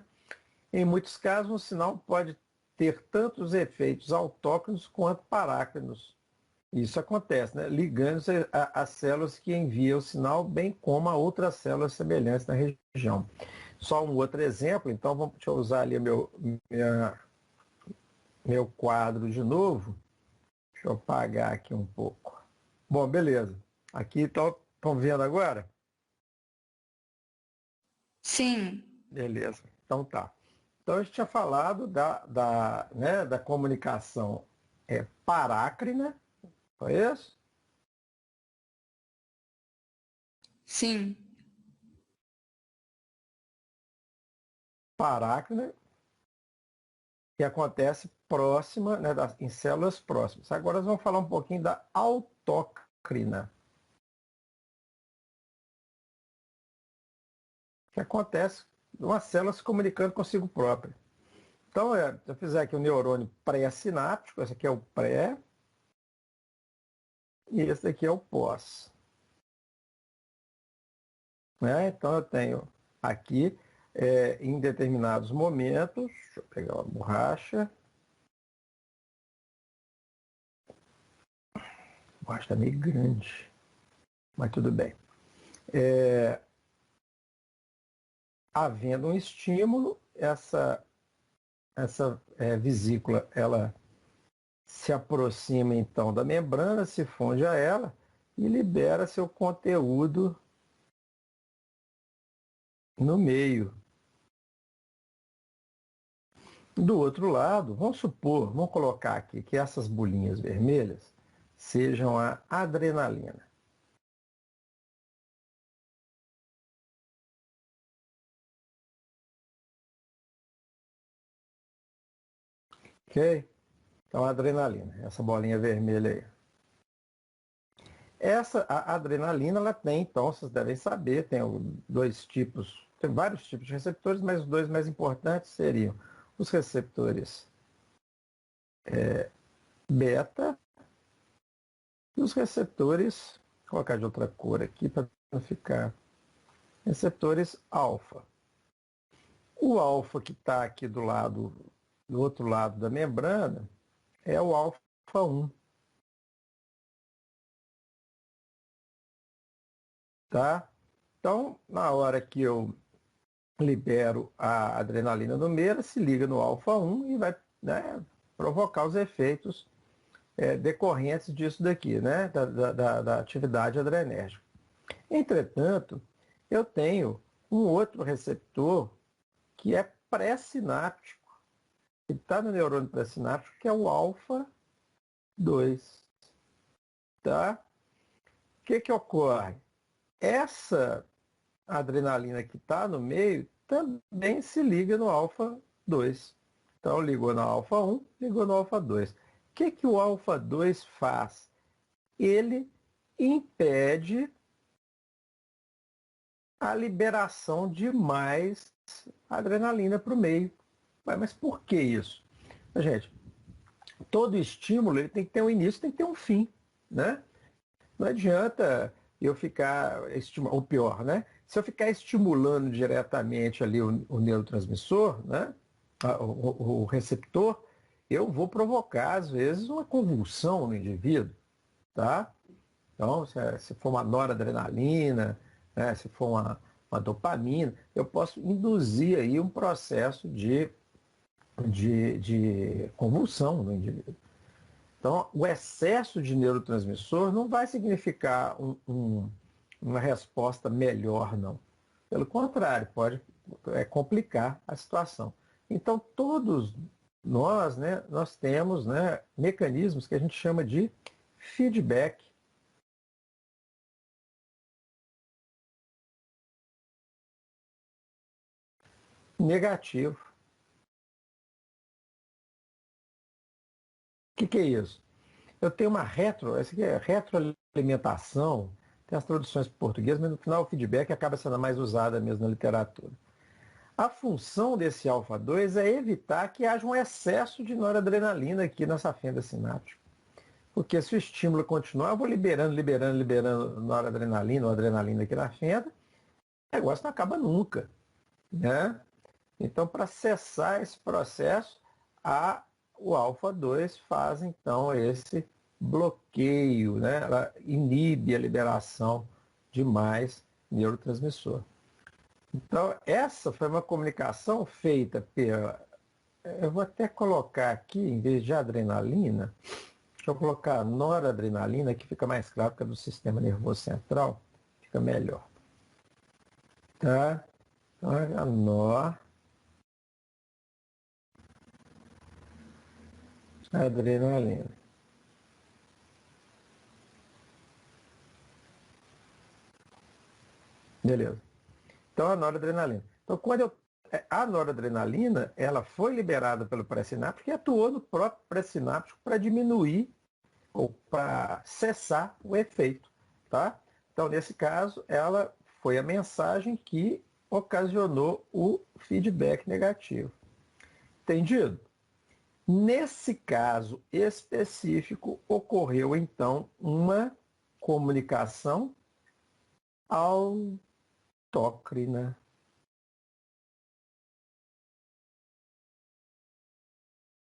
Em muitos casos, um sinal pode ter tanto os efeitos autócrinos quanto parácrinos. Isso acontece, né? Ligando-se às células que enviam o sinal, bem como a outras células semelhantes na região. Só um outro exemplo, então deixa eu usar ali meu quadro de novo. Deixa eu apagar aqui um pouco. Bom, beleza. Aqui estão vendo agora? Sim. Beleza. Então tá. Então a gente tinha falado da comunicação parácrina, foi isso? Sim. Parácrina, que acontece próxima, né, em células próximas. Agora nós vamos falar um pouquinho da autócrina, que acontece uma célula se comunicando consigo própria. Então, se eu fizer aqui o neurônio pré-sináptico, esse aqui é o pré, e esse aqui é o pós. Né? Então, eu tenho aqui, em determinados momentos, deixa eu pegar uma borracha. A borracha está meio grande, mas tudo bem. Havendo um estímulo, essa vesícula ela se aproxima então da membrana, se funde a ela e libera seu conteúdo no meio. Do outro lado, vamos colocar aqui que essas bolinhas vermelhas sejam a adrenalina. Ok? Então, a adrenalina, essa bolinha vermelha aí. A adrenalina, ela tem, então, vocês devem saber, tem dois tipos, tem vários tipos de receptores, mas os dois mais importantes seriam os receptores beta e os receptores, vou colocar de outra cor aqui para não ficar, receptores alfa. O alfa que está aqui do outro lado da membrana, é o alfa 1. tá? Então, na hora que eu libero a adrenalina no meio, se liga no alfa-1 e vai, né, provocar os efeitos decorrentes disso daqui, né, da atividade adrenérgica. Entretanto, eu tenho um outro receptor que é pré-sináptico, que está no neurônio pré-sináptico, que é o alfa-2. Tá? O que ocorre? Essa adrenalina que está no meio também se liga no alfa-2. Então, ligou no alfa-1, ligou no alfa-2. O que o alfa-2 faz? Ele impede a liberação de mais adrenalina para o meio. Mas por que isso? Gente, todo estímulo ele tem que ter um início, tem que ter um fim, né? Não adianta eu ficar, ou pior, né? Se eu ficar estimulando diretamente ali o neurotransmissor, né? O receptor, eu vou provocar, às vezes, uma convulsão no indivíduo, tá? Então, se for uma noradrenalina, né? Se for uma dopamina, eu posso induzir aí um processo de convulsão no indivíduo. Então, o excesso de neurotransmissor não vai significar uma resposta melhor, não. Pelo contrário, pode complicar a situação. Então, todos nós, né, nós temos, né, mecanismos que a gente chama de feedback negativo. O que é isso? Eu tenho uma essa aqui é retroalimentação, tem as traduções para português, mas no final o feedback acaba sendo mais usada mesmo na literatura. A função desse alfa-2 é evitar que haja um excesso de noradrenalina aqui nessa fenda sináptica. Porque se o estímulo continuar, eu vou liberando noradrenalina ou adrenalina aqui na fenda, o negócio não acaba nunca, né? Então, para cessar esse processo, o alfa-2 faz então esse bloqueio, né? Ela inibe a liberação de mais neurotransmissor. Então, essa foi uma comunicação feita pela. Eu vou até colocar aqui, em vez de adrenalina, deixa eu colocar noradrenalina, que fica mais claro, que é do sistema nervoso central, fica melhor. Tá? Então, a noradrenalina. Beleza. Então, a noradrenalina. Então, a noradrenalina, ela foi liberada pelo pré-sináptico e atuou no próprio pré-sináptico para diminuir ou para cessar o efeito, tá? Então, nesse caso, ela foi a mensagem que ocasionou o feedback negativo. Entendido? Nesse caso específico, ocorreu então uma comunicação autócrina.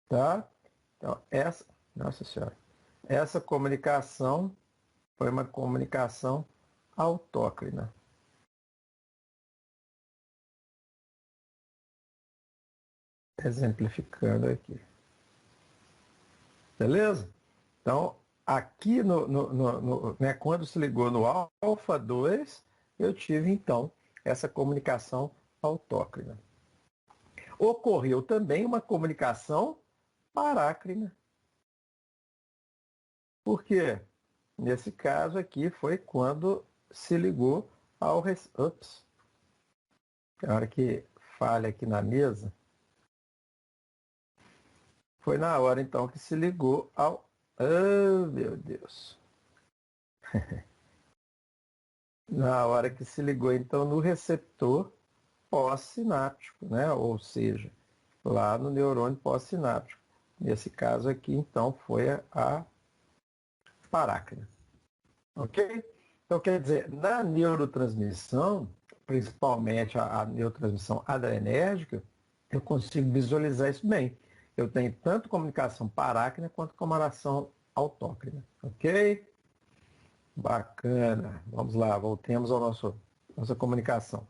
Tá? Então, nossa senhora, essa comunicação foi uma comunicação autócrina. Exemplificando aqui. Beleza? Então, aqui né, quando se ligou no alfa-2, eu tive então essa comunicação autócrina. Ocorreu também uma comunicação parácrina. Por quê? Nesse caso aqui foi quando se ligou ao... Ops, a hora que falha aqui na mesa, foi na hora então que se ligou ao... Oh, meu Deus! Na hora que se ligou então no receptor pós-sináptico, né? Ou seja, lá no neurônio pós-sináptico. Nesse caso aqui, então, foi a parácrina. Ok? Então, quer dizer, na neurotransmissão, principalmente a neurotransmissão adrenérgica, eu consigo visualizar isso bem. Eu tenho tanto comunicação parácrina quanto comunicação autócrina. Ok? Bacana. Vamos lá, voltemos ao nossa comunicação.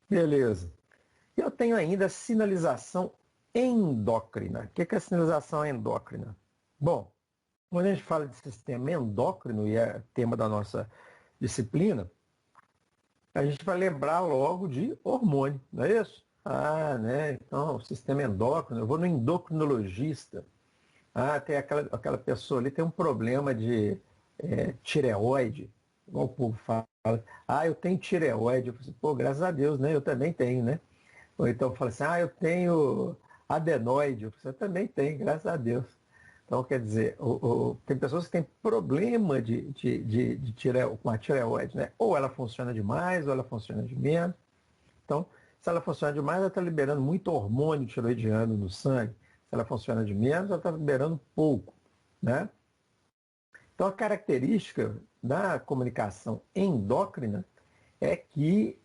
Beleza. Eu tenho ainda a sinalização endócrina. O que é a sinalização endócrina? Bom, quando a gente fala de sistema endócrino, e é tema da nossa disciplina, a gente vai lembrar logo de hormônio, não é isso? Ah, né? Então, sistema endócrino, eu vou no endocrinologista. Ah, tem aquela pessoa ali tem um problema de tireoide, igual o povo fala. Ah, eu tenho tireoide. Eu falo assim, pô, graças a Deus, né? Eu também tenho, né? Ou então fala assim, ah, eu tenho adenoide. Você também tem, graças a Deus. Então, quer dizer, tem pessoas que têm problema com a tireoide, né? Ou ela funciona demais, ou ela funciona de menos. Então, se ela funciona demais, ela está liberando muito hormônio tiroidiano no sangue. Se ela funciona de menos, ela está liberando pouco, né? Então, a característica da comunicação endócrina é que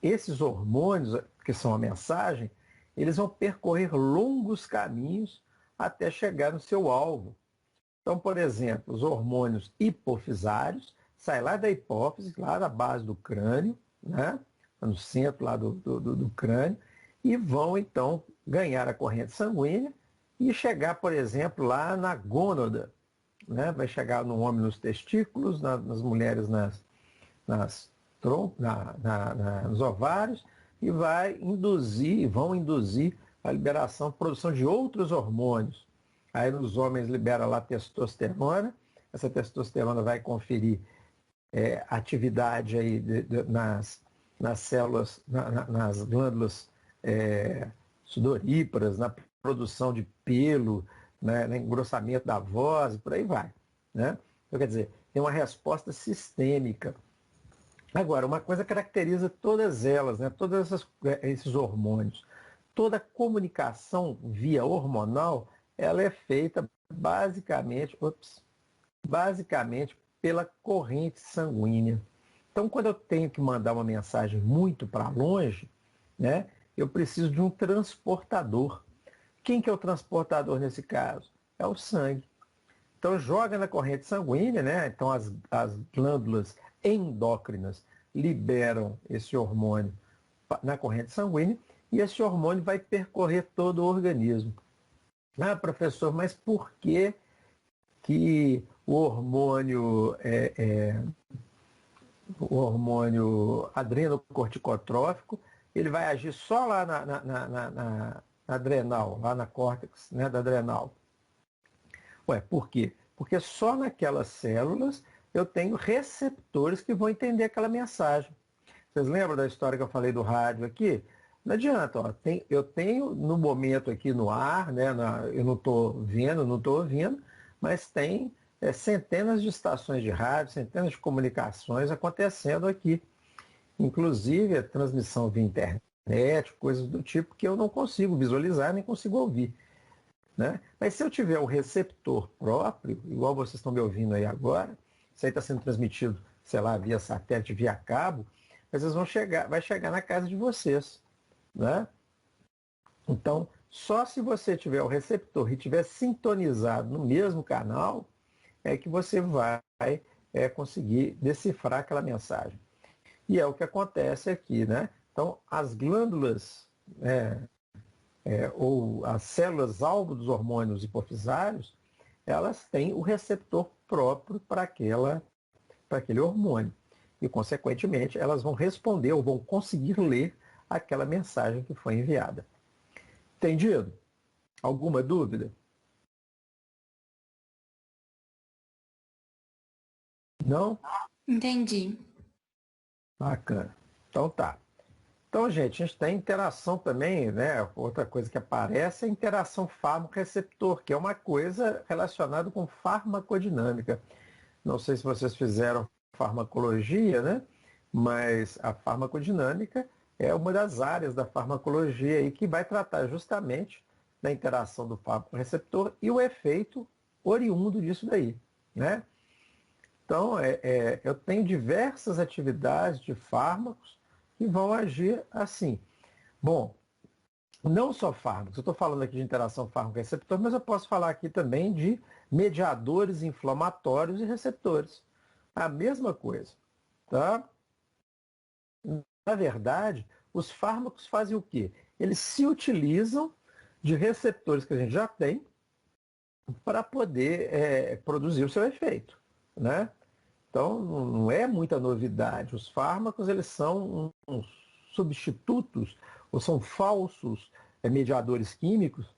esses hormônios, que são a mensagem, eles vão percorrer longos caminhos até chegar no seu alvo. Então, por exemplo, os hormônios hipofisários saem lá da hipófise, lá da base do crânio, né? No centro lá do crânio, e vão então ganhar a corrente sanguínea e chegar, por exemplo, lá na gônada, né? Vai chegar no homem nos testículos, nas mulheres nos ovários, e vão induzir a liberação, a produção de outros hormônios. Aí nos homens libera lá testosterona, essa testosterona vai conferir atividade aí nas células, nas glândulas sudoríparas, na produção de pelo, né, no engrossamento da voz, por aí vai. Né? Então, quer dizer, tem uma resposta sistêmica. Agora, uma coisa caracteriza todas elas, né, esses hormônios. Toda comunicação via hormonal, ela é feita basicamente pela corrente sanguínea. Então, quando eu tenho que mandar uma mensagem muito para longe, né, eu preciso de um transportador. Quem que é o transportador nesse caso? É o sangue. Então, joga na corrente sanguínea, né? Então, as glândulas endócrinas liberam esse hormônio na corrente sanguínea e esse hormônio vai percorrer todo o organismo. Ah, professor, mas por que o hormônio adrenocorticotrófico, ele vai agir só lá na adrenal, lá na córtex, né, da adrenal? Ué, por quê? Porque só naquelas células eu tenho receptores que vão entender aquela mensagem. Vocês lembram da história que eu falei do rádio aqui? Não adianta, ó, eu tenho no momento aqui no ar, né, eu não estou vendo, não estou ouvindo, mas tem centenas de estações de rádio, centenas de comunicações acontecendo aqui. Inclusive a transmissão via internet, coisas do tipo que eu não consigo visualizar nem consigo ouvir. Né? Mas se eu tiver o receptor próprio, igual vocês estão me ouvindo aí agora, isso aí está sendo transmitido, sei lá, via satélite, via cabo, mas eles vai chegar na casa de vocês. Né? Então, só se você tiver o receptor e estiver sintonizado no mesmo canal, é que você vai conseguir decifrar aquela mensagem. E é o que acontece aqui, né? Então, as glândulas ou as células alvo dos hormônios hipofisários, elas têm o receptor próprio para aquele hormônio. E, consequentemente, elas vão responder ou vão conseguir ler aquela mensagem que foi enviada. Entendido? Alguma dúvida? Não? Entendi. Bacana. Então tá. Então, gente, a gente tem interação também, né? Outra coisa que aparece é a interação fármaco-receptor, que é uma coisa relacionada com farmacodinâmica. Não sei se vocês fizeram farmacologia, né? Mas a farmacodinâmica é uma das áreas da farmacologia aí que vai tratar justamente da interação do fármaco-receptor e o efeito oriundo disso daí, né? Então, eu tenho diversas atividades de fármacos que vão agir assim. Bom, Não só fármacos, eu estou falando aqui de interação fármaco-receptor, mas eu posso falar aqui também de mediadores inflamatórios e receptores. A mesma coisa, tá? Na verdade, os fármacos fazem o quê? Eles se utilizam de receptores que a gente já tem para poder produzir o seu efeito, né? Então, não é muita novidade. Os fármacos, eles são uns substitutos ou são falsos mediadores químicos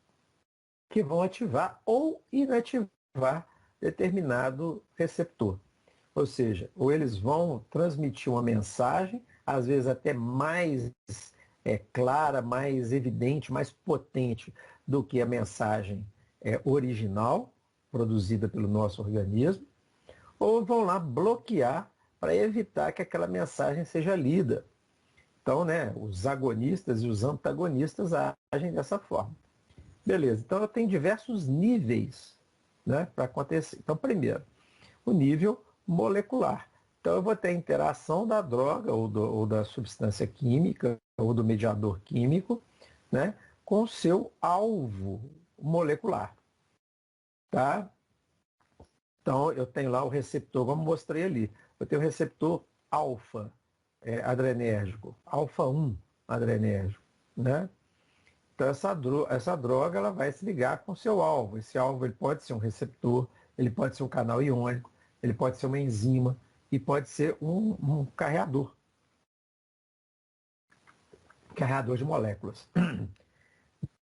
que vão ativar ou inativar determinado receptor. Ou seja, ou eles vão transmitir uma mensagem, às vezes até mais clara, mais evidente, mais potente do que a mensagem original, produzida pelo nosso organismo, ou vão lá bloquear para evitar que aquela mensagem seja lida. Então, né, os agonistas e os antagonistas agem dessa forma. Beleza, então eu tenho diversos níveis, né, para acontecer. Então, primeiro, o nível molecular. Então, eu vou ter a interação da droga ou da substância química ou do mediador químico, né, com o seu alvo molecular. Tá? Então, eu tenho lá o receptor, como mostrei ali. Eu tenho o receptor alfa adrenérgico, alfa 1 adrenérgico, né? Então, essa droga ela vai se ligar com o seu alvo. Esse alvo ele pode ser um receptor, ele pode ser um canal iônico, ele pode ser uma enzima e pode ser um carreador de moléculas.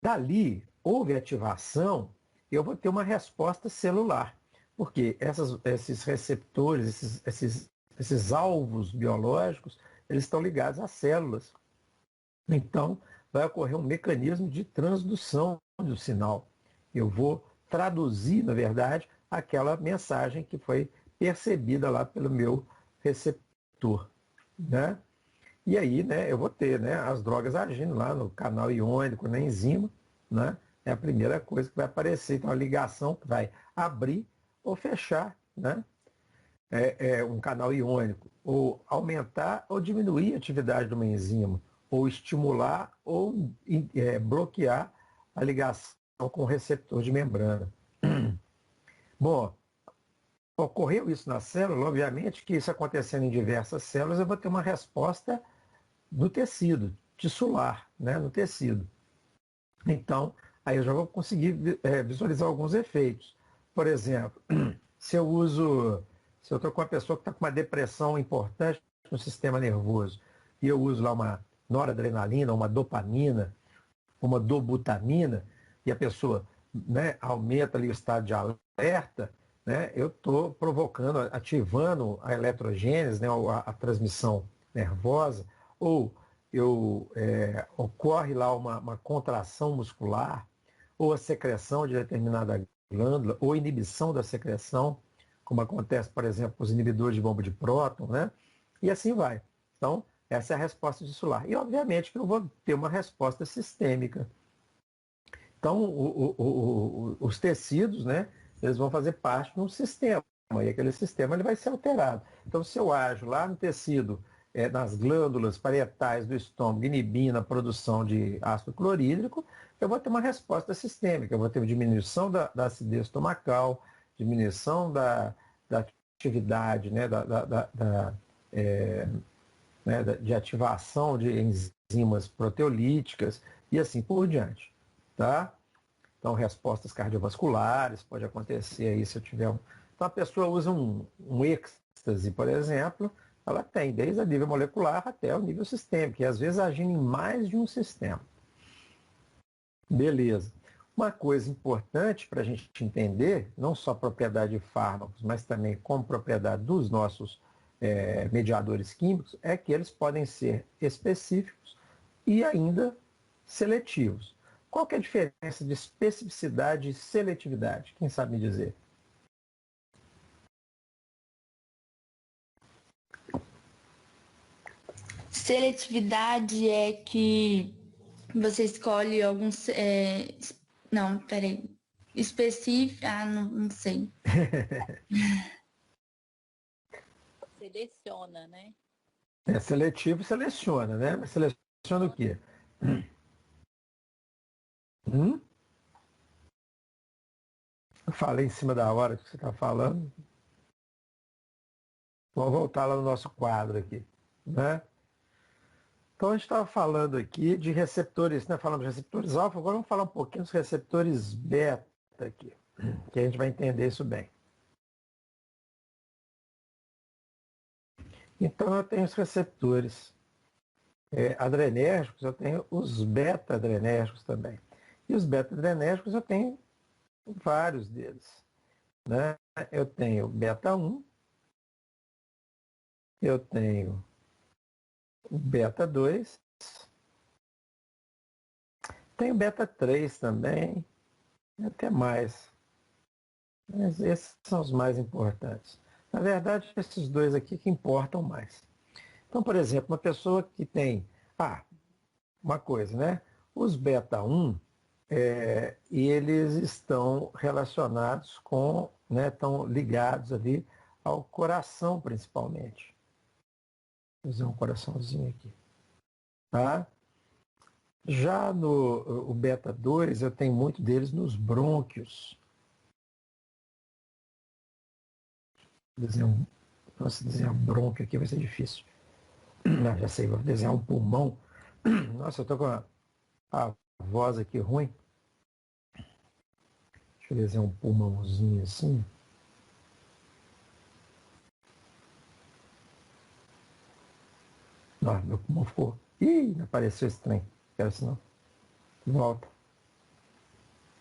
Dali, houve ativação, eu vou ter uma resposta celular. Porque esses receptores, esses alvos biológicos, eles estão ligados às células. Então, vai ocorrer um mecanismo de transdução do sinal. Eu vou traduzir, na verdade, aquela mensagem que foi percebida lá pelo meu receptor, né? E aí, né, eu vou ter, né, as drogas agindo lá no canal iônico, na enzima, né? É a primeira coisa que vai aparecer. Então, a ligação que vai abrir ou fechar, né? Um canal iônico, ou aumentar ou diminuir a atividade de uma enzima, ou estimular ou bloquear a ligação com o receptor de membrana. Bom, ocorreu isso na célula, obviamente que isso acontecendo em diversas células, eu vou ter uma resposta no tecido, tissular, né, no tecido. Então, aí eu já vou conseguir visualizar alguns efeitos. Por exemplo, se eu estou com uma pessoa que está com uma depressão importante no sistema nervoso, e eu uso lá uma noradrenalina, uma dopamina, uma dobutamina, e a pessoa, né, aumenta ali o estado de alerta, né, eu estou provocando, ativando a eletrogênese, né, a transmissão nervosa, ou ocorre lá uma contração muscular, ou a secreção de determinada glândula, ou inibição da secreção, como acontece, por exemplo, com os inibidores de bomba de próton, né? E assim vai. Então, essa é a resposta tissular. E, obviamente, que eu vou ter uma resposta sistêmica. Então, os tecidos, né, eles vão fazer parte de um sistema, e aquele sistema ele vai ser alterado. Então, se eu ajo lá no tecido, nas glândulas parietais do estômago, inibindo a produção de ácido clorídrico, eu vou ter uma resposta sistêmica, eu vou ter diminuição da acidez estomacal, diminuição da atividade, né, de ativação de enzimas proteolíticas e assim por diante. Tá? Então, respostas cardiovasculares, pode acontecer aí se eu tiver um... Então, a pessoa usa um êxtase, por exemplo, ela tem desde a nível molecular até o nível sistêmico, e às vezes agindo em mais de um sistema. Beleza. Uma coisa importante para a gente entender, não só a propriedade de fármacos, mas também como propriedade dos nossos mediadores químicos, é que eles podem ser específicos e ainda seletivos. Qual que é a diferença de especificidade e seletividade? Quem sabe me dizer? Seletividade é que você escolhe alguns. Não, peraí. Específico. Ah, não sei. Seleciona, né? Seletivo seleciona, né? Mas seleciona o quê? Hum? Eu falei em cima da hora que você está falando. Vamos voltar lá no nosso quadro aqui, né? Então a gente estava falando aqui de receptores, né? Falamos de receptores alfa, agora vamos falar um pouquinho dos receptores beta aqui, que a gente vai entender isso bem. Então eu tenho os receptores adrenérgicos, eu tenho os beta-adrenérgicos também. E os beta-adrenérgicos eu tenho vários deles, né? Eu tenho beta 1, eu tenho o beta 2, tenho beta 3 também, e até mais. Mas esses são os mais importantes. Na verdade, esses dois aqui que importam mais. Então, por exemplo, uma pessoa que tem, uma coisa, né? Os beta 1, e eles estão relacionados com, né, estão ligados ali ao coração principalmente. Vou fazer um coraçãozinho aqui. Tá? Já no o beta 2, eu tenho muito deles nos brônquios. Nossa, desenhar um brônquio aqui vai ser difícil. Não, já sei, vou desenhar um pulmão. Nossa, eu estou com a voz aqui ruim. Deixa eu desenhar um pulmãozinho assim. Não, meu pulmão ficou. Ih, apareceu esse trem. Quero assim não. Volta.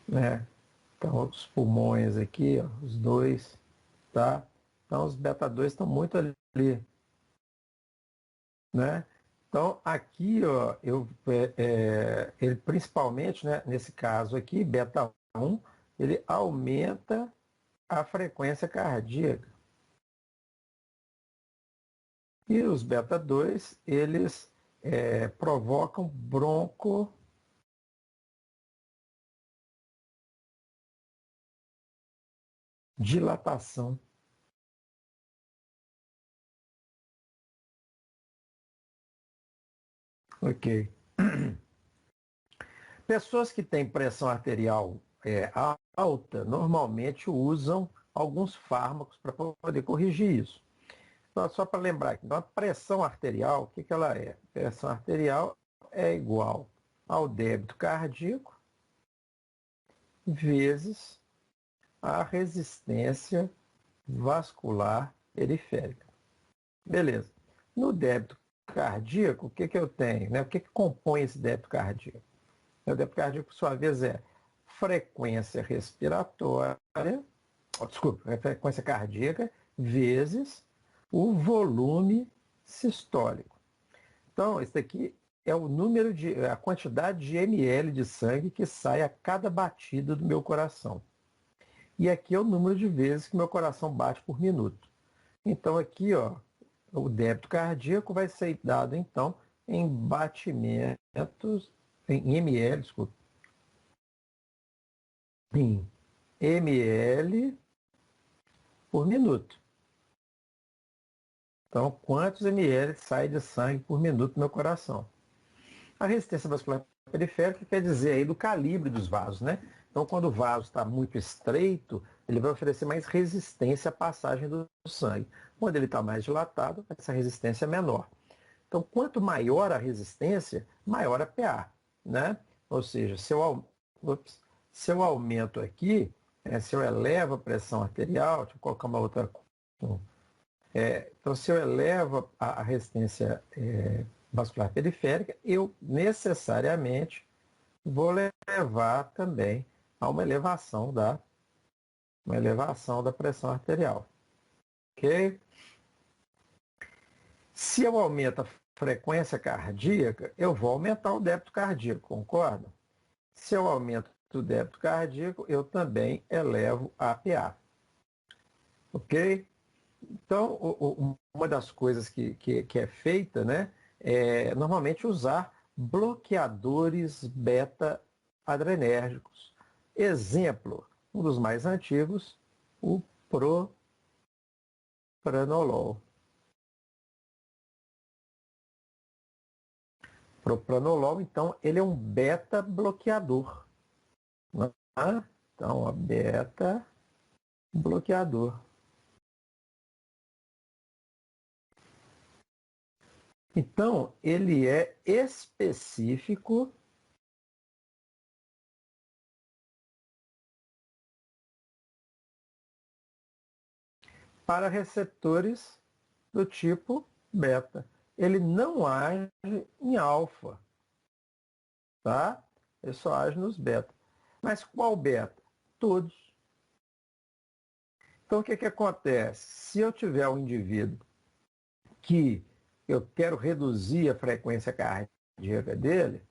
Né? Então, os pulmões aqui, ó, os dois, tá? Então, os beta 2 estão muito ali, né? Então, aqui, ó, ele principalmente, né, nesse caso aqui, beta 1, ele aumenta a frequência cardíaca. E os beta 2, eles provocam broncodilatação. Ok. Pessoas que têm pressão arterial alta normalmente usam alguns fármacos para poder corrigir isso. Então, só para lembrar aqui, então, a pressão arterial, o que, que ela é? Pressão arterial é igual ao débito cardíaco vezes a resistência vascular periférica. Beleza. No débito cardíaco, o que, que eu tenho? Né? O que, que compõe esse débito cardíaco? O débito cardíaco, por sua vez, é frequência respiratória, frequência cardíaca vezes o volume sistólico. Então, esse daqui é a quantidade de ml de sangue que sai a cada batida do meu coração. E aqui é o número de vezes que meu coração bate por minuto. Então aqui, ó, o débito cardíaco vai ser dado então em batimentos, em ml, desculpa, em ml por minuto. Então, quantos ml sai de sangue por minuto no meu coração? A resistência vascular periférica quer dizer aí do calibre dos vasos, né? Então, quando o vaso está muito estreito, ele vai oferecer mais resistência à passagem do sangue. Quando ele está mais dilatado, essa resistência é menor. Então, quanto maior a resistência, maior a PA, né? Ou seja, se eu aumento aqui, se eu elevo a pressão arterial, deixa eu colocar uma outra. Então, se eu elevo a resistência vascular periférica, eu necessariamente vou levar também a uma elevação da pressão arterial. Ok? Se eu aumento a frequência cardíaca, eu vou aumentar o débito cardíaco, concorda? Se eu aumento o débito cardíaco, eu também elevo a PA. Ok? Então, uma das coisas que é feita, né, é normalmente usar bloqueadores beta-adrenérgicos. Exemplo, um dos mais antigos, o propranolol. Propranolol, então, ele é um beta-bloqueador. né? Então, ó, beta bloqueador. Então, ele é específico para receptores do tipo beta. Ele não age em alfa, tá? Ele só age nos beta. Mas qual beta? Todos. Então, o que, que acontece? Se eu tiver um indivíduo que eu quero reduzir a frequência cardíaca dele,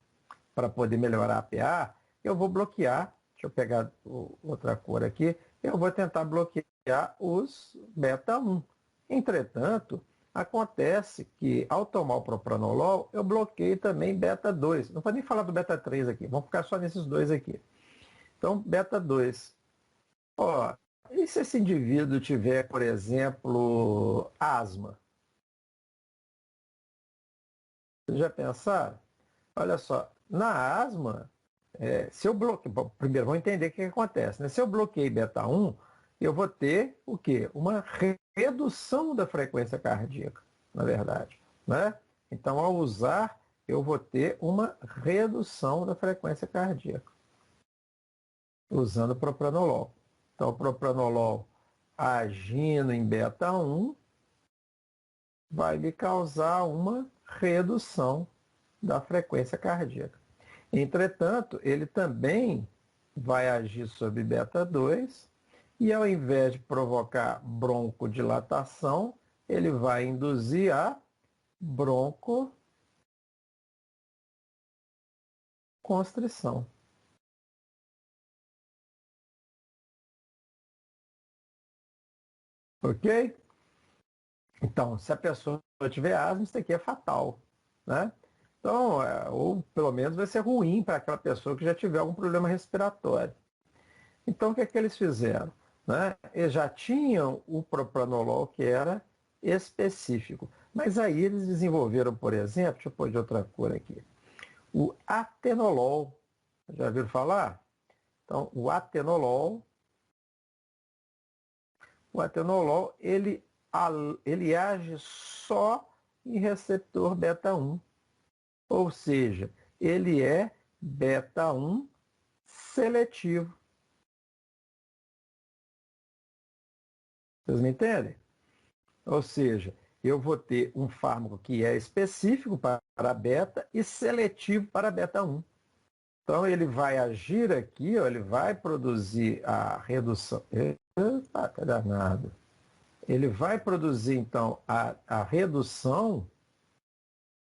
para poder melhorar a PA, eu vou bloquear, deixa eu pegar outra cor aqui, eu vou tentar bloquear os beta 1. Entretanto, acontece que ao tomar o propranolol, eu bloqueio também beta 2. Não vou nem falar do beta 3 aqui, vamos ficar só nesses dois aqui. Então, beta 2. Ó, e se esse indivíduo tiver, por exemplo, asma? Vocês já pensaram? Olha só, na asma, se eu bloqueio, bom, primeiro vamos entender o que acontece, né? Se eu bloqueio beta 1, eu vou ter o quê? Uma redução da frequência cardíaca, na verdade, né? Então, ao usar, eu vou ter uma redução da frequência cardíaca, usando o propranolol. Então, o propranolol agindo em beta 1 vai me causar uma redução da frequência cardíaca. Entretanto, ele também vai agir sobre beta 2 e ao invés de provocar broncodilatação, ele vai induzir a broncoconstrição. Ok? Então, se a pessoa tiver asma, isso aqui é fatal, né? Então, ou pelo menos vai ser ruim para aquela pessoa que já tiver algum problema respiratório. Então, o que é que eles fizeram? Né? Eles já tinham o propranolol que era específico. Mas aí eles desenvolveram, por exemplo, deixa eu pôr de outra cor aqui, o atenolol. Já viram falar? Então, o atenolol ele age só em receptor beta 1. Ou seja, ele é beta 1 seletivo. Vocês me entendem? Ou seja, eu vou ter um fármaco que é específico para beta e seletivo para beta 1. Então ele vai agir aqui, ó, ele vai produzir a redução. Eita, que danado. Ele vai produzir, então, a redução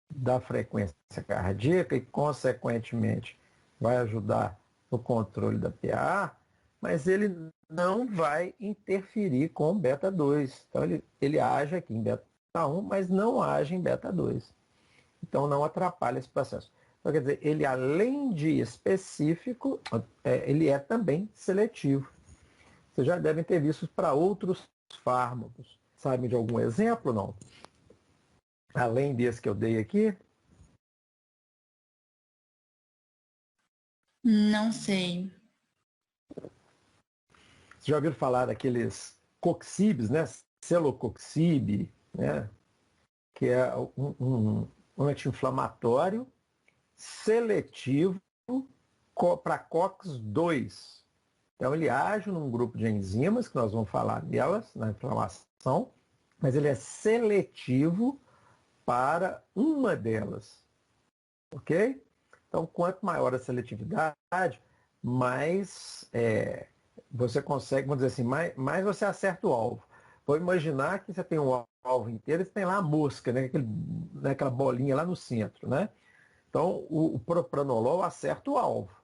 da frequência cardíaca e, consequentemente, vai ajudar no controle da PA, mas ele não vai interferir com beta 2. Então, ele age aqui em beta 1, mas não age em beta 2. Então, não atrapalha esse processo. Então, quer dizer, ele, além de específico, ele é também seletivo. Vocês já devem ter visto para outros fármacos. Sabe de algum exemplo, não? Além desse que eu dei aqui? Não sei. Vocês já ouviram falar daqueles coxibes, né? Celocoxib, né? Que é um anti-inflamatório seletivo para COX-2. Então, ele age num grupo de enzimas, que nós vamos falar delas na inflamação, mas ele é seletivo para uma delas. Ok? Então, quanto maior a seletividade, mais você consegue, vamos dizer assim, mais você acerta o alvo. Vou imaginar que você tem um alvo inteiro e você tem lá a mosca, né? Aquela bolinha lá no centro, né? Então, o propranolol acerta o alvo,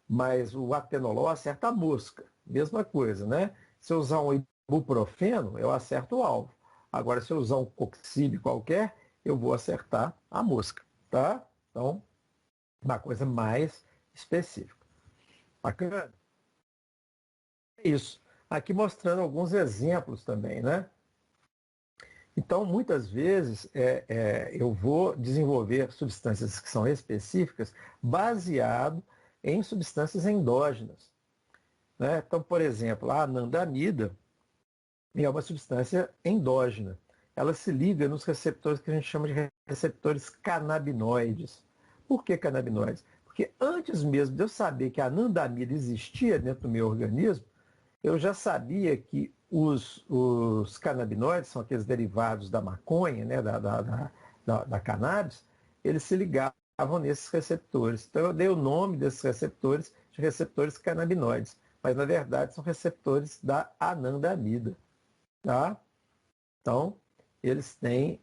mas o atenolol acerta a mosca. Mesma coisa, né? Se eu usar um ibuprofeno, eu acerto o alvo. Agora, se eu usar um coxib qualquer, eu vou acertar a mosca, tá? Então, uma coisa mais específica. Bacana? É isso. Aqui mostrando alguns exemplos também, né? Então, muitas vezes, eu vou desenvolver substâncias que são específicas baseado em substâncias endógenas, né? Então, por exemplo, a anandamida é uma substância endógena. Ela se liga nos receptores que a gente chama de receptores canabinoides. Por que canabinoides? Porque antes mesmo de eu saber que a anandamida existia dentro do meu organismo, eu já sabia que os canabinoides, são aqueles derivados da maconha, né, da cannabis, eles se ligavam nesses receptores. Então eu dei o nome desses receptores de receptores canabinoides, mas na verdade são receptores da anandamida. Tá? Então, eles têm,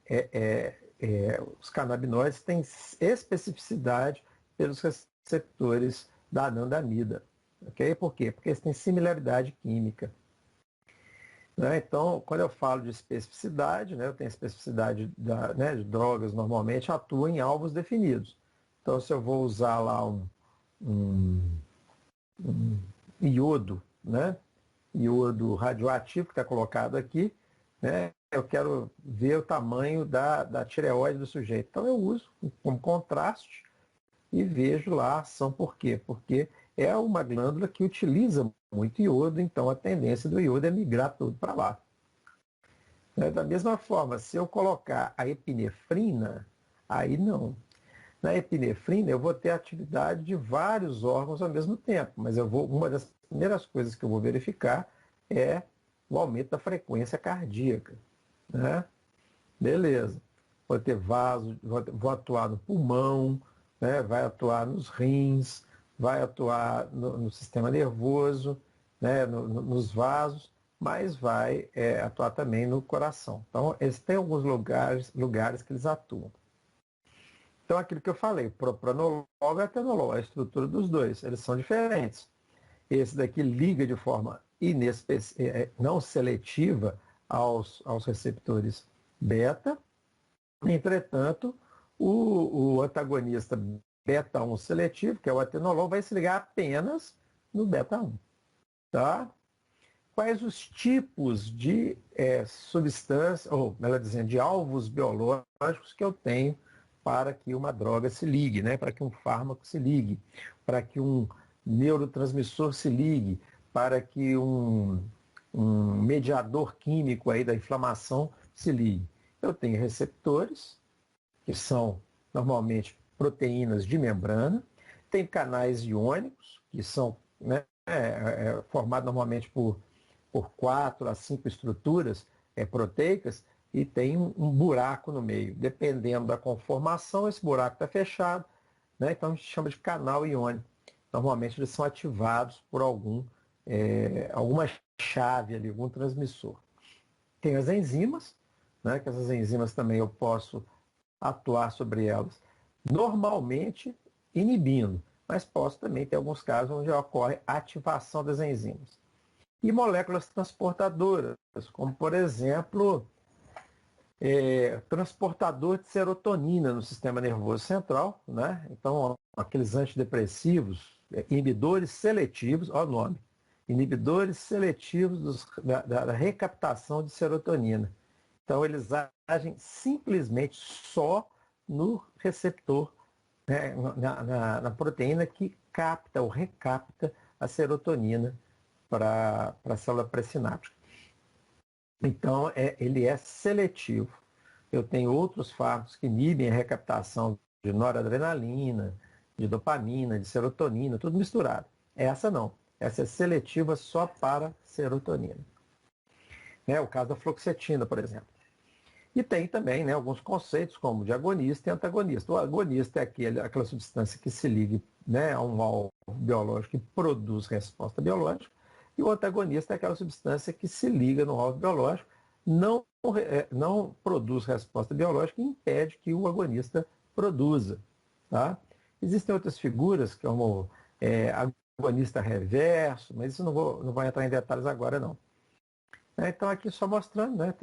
os canabinoides têm especificidade pelos receptores da anandamida. Okay? Por quê? Porque eles têm similaridade química. Né? Então, quando eu falo de especificidade, né, eu tenho especificidade de drogas, normalmente atuam em alvos definidos. Então, se eu vou usar lá um iodo, né, iodo radioativo que está colocado aqui, né, eu quero ver o tamanho da tireoide do sujeito. Então, eu uso como contraste e vejo lá a ação. Por quê? Porque é uma glândula que utiliza muito iodo, então a tendência do iodo é migrar tudo para lá. Da mesma forma, se eu colocar a epinefrina, aí não. Na epinefrina eu vou ter atividade de vários órgãos ao mesmo tempo, mas uma das primeiras coisas que eu vou verificar é o aumento da frequência cardíaca. Né? Beleza. Vou ter vaso, vou atuar no pulmão, né? Vai atuar nos rins, vai atuar no sistema nervoso, né? Nos vasos, mas vai atuar também no coração. Então, eles têm alguns lugares que eles atuam. Então, aquilo que eu falei, propranolol e atenolol, a estrutura dos dois, eles são diferentes. Esse daqui liga de forma não seletiva aos receptores beta. Entretanto, o antagonista beta 1 seletivo, que é o atenolol, vai se ligar apenas no beta 1. Tá? Quais os tipos de substâncias, ou melhor dizendo, de alvos biológicos que eu tenho para que uma droga se ligue, né? Para que um fármaco se ligue, para que um neurotransmissor se ligue, para que um mediador químico aí da inflamação se ligue. Eu tenho receptores, que são normalmente proteínas de membrana, tem canais iônicos, que são, né, formados normalmente por 4 a 5 estruturas proteicas, e tem um buraco no meio. Dependendo da conformação, esse buraco está fechado, né? Então a gente chama de canal iônico. Normalmente eles são ativados por alguma chave ali, algum transmissor. Tem as enzimas, né? Que essas enzimas também eu posso atuar sobre elas, normalmente inibindo, mas posso também ter alguns casos onde ocorre ativação das enzimas. E moléculas transportadoras, como por exemplo, transportador de serotonina no sistema nervoso central, né? Então, aqueles antidepressivos, inibidores seletivos, olha o nome, inibidores seletivos da recaptação de serotonina. Então, eles agem simplesmente só no receptor, né, na proteína que capta ou recapta a serotonina para a célula pré-sináptica. Então, ele é seletivo. Eu tenho outros fármacos que inibem a recaptação de noradrenalina, de dopamina, de serotonina, tudo misturado. Essa não. Essa é seletiva só para serotonina. O caso da fluoxetina, por exemplo. E tem também, né, alguns conceitos como de agonista e antagonista. O agonista é aquela substância que se liga, né, a um alvo biológico e produz resposta biológica. E o antagonista é aquela substância que se liga no alvo biológico, não produz resposta biológica e impede que o agonista produza. Tá? Existem outras figuras, como agonista reverso, mas isso não vou entrar em detalhes agora, não. Então, aqui só mostrando, né,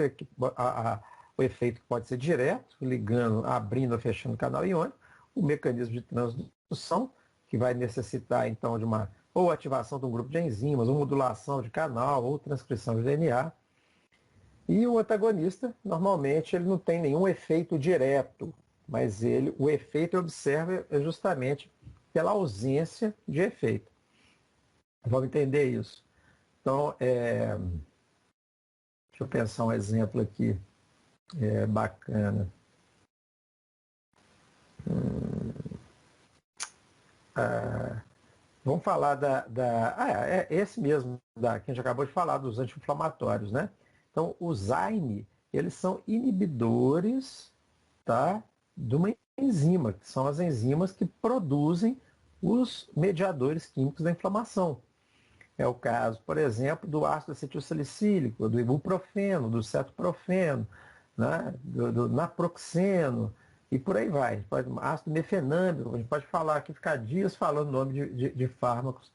o efeito que pode ser direto, ligando, abrindo ou fechando o canal iônico, o mecanismo de transdução, que vai necessitar, então, de ou ativação de um grupo de enzimas, ou modulação de canal, ou transcrição de DNA. E o antagonista, normalmente, ele não tem nenhum efeito direto, mas o efeito observa é justamente pela ausência de efeito. Vamos entender isso. Então, deixa eu pensar um exemplo aqui bacana. Vamos falar esse mesmo, que a gente acabou de falar, dos anti-inflamatórios, né? Então, os AINE, eles são inibidores, tá, de uma enzima, que são as enzimas que produzem os mediadores químicos da inflamação. É o caso, por exemplo, do ácido acetilsalicílico, do ibuprofeno, do cetoprofeno, né? do naproxeno, e por aí vai. Ácido mefenâmico, a gente pode falar aqui, ficar dias falando o nome de fármacos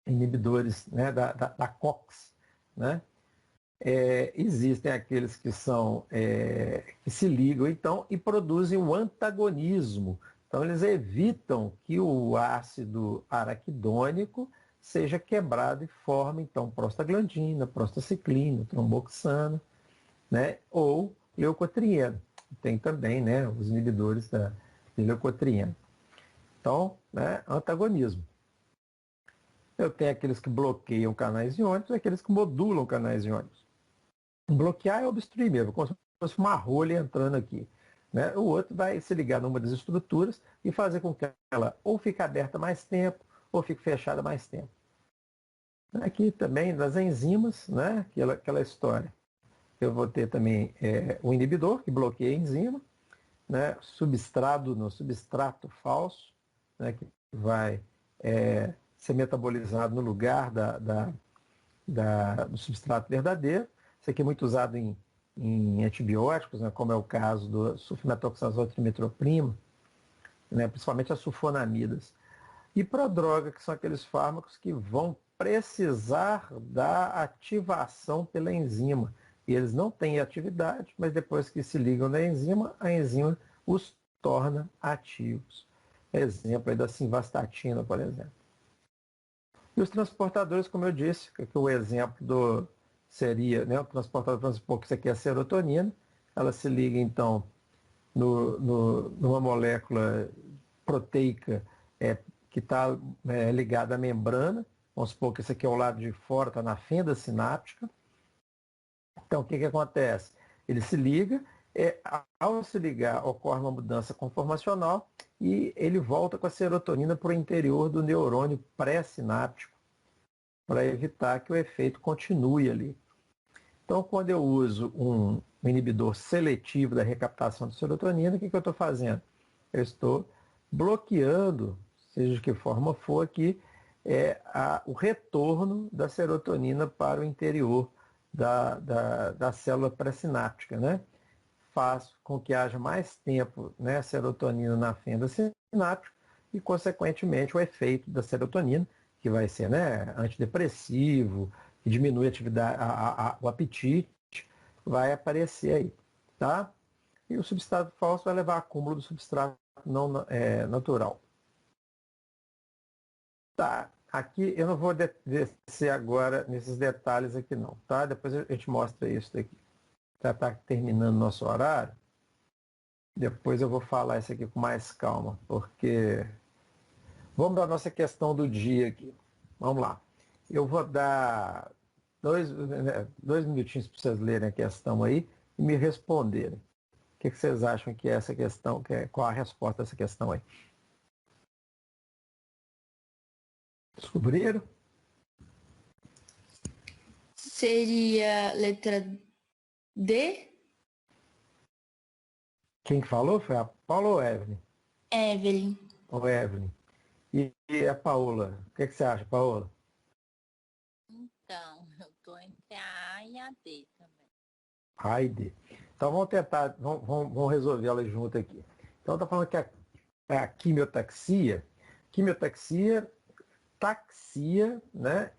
inibidores, né? da COX. Né? Existem aqueles que que se ligam então e produzem um antagonismo. Então eles evitam que o ácido araquidônico seja quebrado e forme então prostaglandina, prostaciclina, tromboxana, né? Ou leucotrieno. Tem também, né, os inibidores de leucotrieno. Então, né, antagonismo. Eu tenho aqueles que bloqueiam canais iônicos e aqueles que modulam canais iônicos. Bloquear é obstruir mesmo, como se fosse uma rolha entrando aqui. Né? O outro vai se ligar numa das estruturas e fazer com que ela ou fique aberta mais tempo ou fique fechada mais tempo. Aqui também das enzimas, né? aquela história. Eu vou ter também o inibidor, que bloqueia a enzima, né? Substrato falso, né? que vai ser metabolizado no lugar do substrato verdadeiro. Isso aqui é muito usado em antibióticos, né, como é o caso do sulfinatoxazol trimetroprima, né, principalmente as sulfonamidas. E prodroga, que são aqueles fármacos que vão precisar da ativação pela enzima. E eles não têm atividade, mas depois que se ligam na enzima, a enzima os torna ativos. Exemplo aí da simvastatina, por exemplo. E os transportadores, como eu disse, que o exemplo seria, né, o transportador, vamos supor que isso aqui é a serotonina, ela se liga então numa molécula proteica que está ligada à membrana, vamos supor que isso aqui é o lado de fora, está na fenda sináptica. Então o que acontece? Ele se liga, ao se ligar ocorre uma mudança conformacional e ele volta com a serotonina para o interior do neurônio pré-sináptico, para evitar que o efeito continue ali. Então, quando eu uso um inibidor seletivo da recaptação de serotonina, o que eu estou fazendo? Eu estou bloqueando, seja de que forma for aqui, o retorno da serotonina para o interior da célula pré-sináptica, né? Faz com que haja mais tempo, né, serotonina na fenda sináptica e, consequentemente, o efeito da serotonina, que vai ser, né, antidepressivo, que diminui a atividade, o apetite, vai aparecer aí, tá? E o substrato falso vai levar a acúmulo do substrato não natural. Tá, aqui eu não vou descer agora nesses detalhes aqui não, tá? Depois a gente mostra isso daqui. Já está terminando nosso horário. Depois eu vou falar isso aqui com mais calma, porque vamos para a nossa questão do dia aqui. Vamos lá. Eu vou dar dois minutinhos para vocês lerem a questão aí e me responderem. O que vocês acham que é essa questão? Qual a resposta dessa questão aí? Descobriram? Seria letra D? Quem que falou? Foi a Paula ou a Evelyn? Evelyn. Ou Evelyn. E a Paola? O que você acha, Paola? Então, eu estou entre a A e a D também. A e D. Então vamos tentar, vamos resolver elas juntas aqui. Então está falando que a quimiotaxia, taxia, né,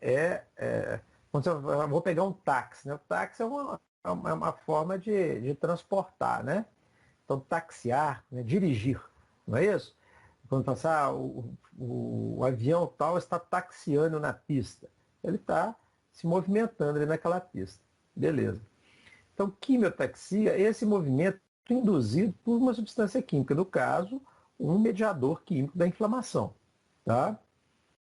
vou pegar um táxi, né? O táxi é uma forma de transportar, né? Então taxiar, né, dirigir, não é isso? Quando passar o avião tal está taxiando na pista, ele está se movimentando ali naquela pista, beleza? Então, quimiotaxia é esse movimento induzido por uma substância química, no caso, um mediador químico da inflamação. Tá?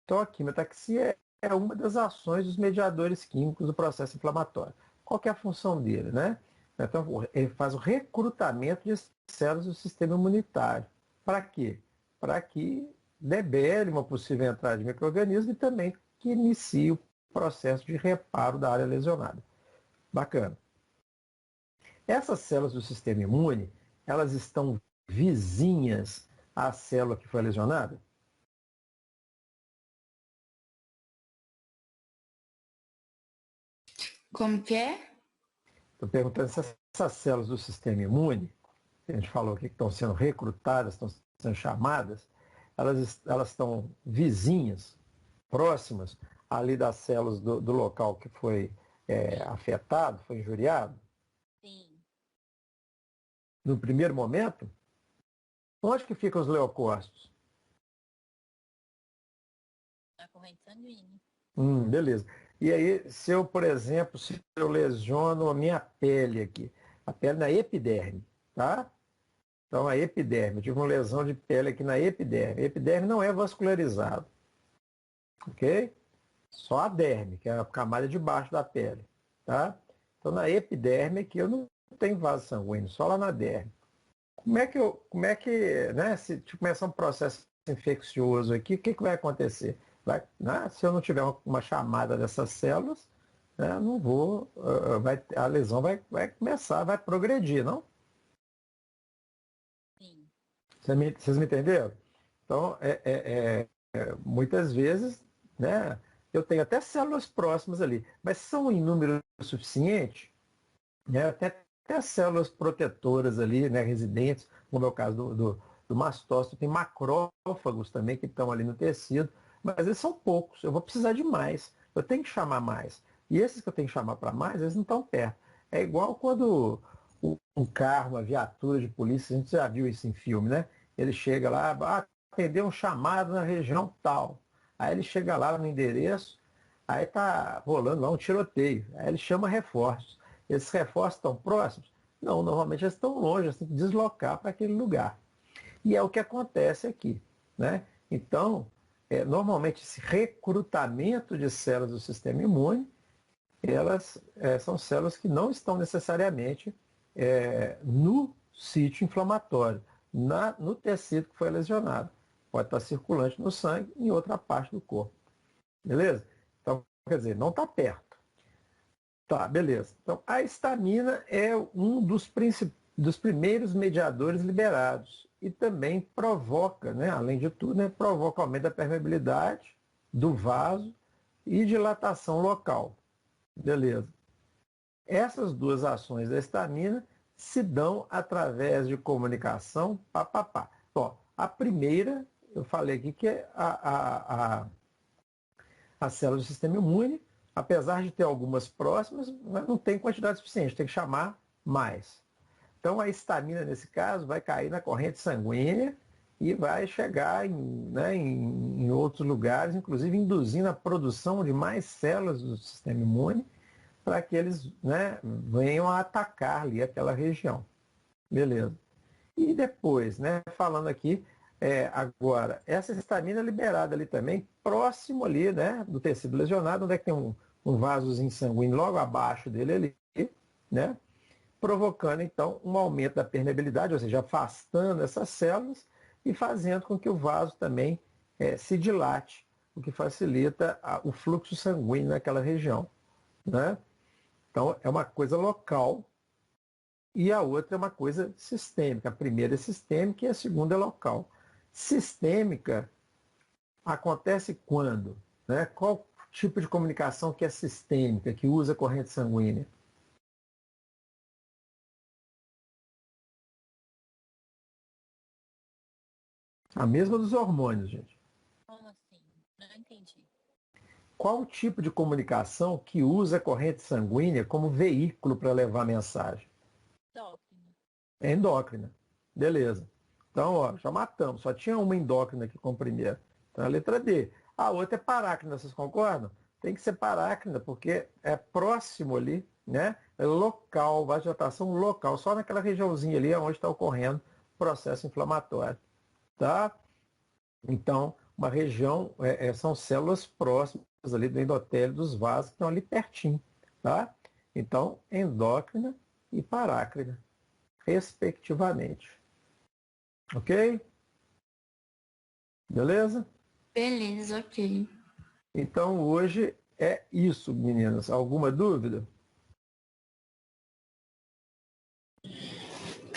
Então, a quimiotaxia é uma das ações dos mediadores químicos do processo inflamatório. Qual que é a função dele? Né? Então, ele faz o recrutamento de células do sistema imunitário. Para quê? Para que debele uma possível entrada de micro-organismo e também que inicie o processo de reparo da área lesionada. Bacana. Essas células do sistema imune, elas estão vizinhas à célula que foi lesionada? Como que é? Estou perguntando se essas células do sistema imune, que a gente falou aqui que estão sendo recrutadas, estão sendo chamadas, elas estão vizinhas, próximas ali das células do local que foi afetado, foi injuriado? Sim. No primeiro momento, onde que ficam os leucócitos? Na corrente sanguínea. Beleza. E aí, se eu, por exemplo, se eu lesiono a minha pele aqui, a pele na epiderme, tá? Então, a epiderme, eu tive uma lesão de pele aqui na epiderme. A epiderme não é vascularizado, ok? Só a derme, que é a camada de baixo da pele, tá? Então, na epiderme aqui eu não tenho vaso sanguíneo, só lá na derme. Né, se começar um processo infeccioso aqui, o que vai acontecer? Né, se eu não tiver uma chamada dessas células, né, não vou, a lesão vai começar, vai progredir, não? Sim. Vocês me entenderam? Então, muitas vezes, né, eu tenho até células próximas ali, mas são em número suficiente, né, até células protetoras ali, né, residentes, como é o caso do mastócito, tem macrófagos também que estão ali no tecido, mas eles são poucos, eu vou precisar de mais, eu tenho que chamar mais. E esses que eu tenho que chamar para mais, eles não estão perto. É igual quando um carro, uma viatura de polícia, a gente já viu isso em filme, né? Ele chega lá, atendeu um chamado na região tal. Aí ele chega lá no endereço, aí tá rolando lá um tiroteio. Aí ele chama reforços. Esses reforços estão próximos? Não, normalmente eles estão longe, eles têm que deslocar para aquele lugar. E é o que acontece aqui. Né? Então, normalmente esse recrutamento de células do sistema imune, elas são células que não estão necessariamente no sítio inflamatório, no tecido que foi lesionado. Pode estar circulante no sangue em outra parte do corpo. Beleza? Então, quer dizer, não está perto. Tá, beleza. Então, a histamina é um dos primeiros mediadores liberados e também provoca, né, além de tudo, né, provoca aumento da permeabilidade do vaso e dilatação local. Beleza. Essas duas ações da histamina se dão através de comunicação papapá. Ó, a primeira, eu falei aqui que é a célula do sistema imune, apesar de ter algumas próximas, não tem quantidade suficiente, tem que chamar mais. Então a histamina, nesse caso, vai cair na corrente sanguínea e vai chegar em outros lugares, inclusive induzindo a produção de mais células do sistema imune para que eles, né, venham a atacar ali aquela região. Beleza. E depois, né, falando aqui, agora, essa histamina é liberada ali também, próximo ali, né, do tecido lesionado, onde é que tem um vasozinho sanguíneo logo abaixo dele ali, né, provocando então um aumento da permeabilidade, ou seja, afastando essas células e fazendo com que o vaso também se dilate, o que facilita o fluxo sanguíneo naquela região. Né? Então, é uma coisa local e a outra é uma coisa sistêmica. A primeira é sistêmica e a segunda é local. Sistêmica acontece quando? Né? Qual tipo de comunicação que é sistêmica, que usa corrente sanguínea? A mesma dos hormônios, gente. Como assim? Não entendi. Qual o tipo de comunicação que usa a corrente sanguínea como veículo para levar a mensagem? Endócrina. É endócrina. Beleza. Então, ó, já matamos. Só tinha uma endócrina aqui como primeira. Então, a letra D. A outra é parácrina, vocês concordam? Tem que ser parácrina, porque é próximo ali, né? É local, vasodilatação local, só naquela regiãozinha ali onde está ocorrendo o processo inflamatório. tá? Então, uma região, são células próximas ali do endotélio dos vasos que estão ali pertinho, tá? Então, endócrina e parácrina, respectivamente. Ok? Beleza? Beleza, ok. Então, hoje é isso, meninas. Alguma dúvida?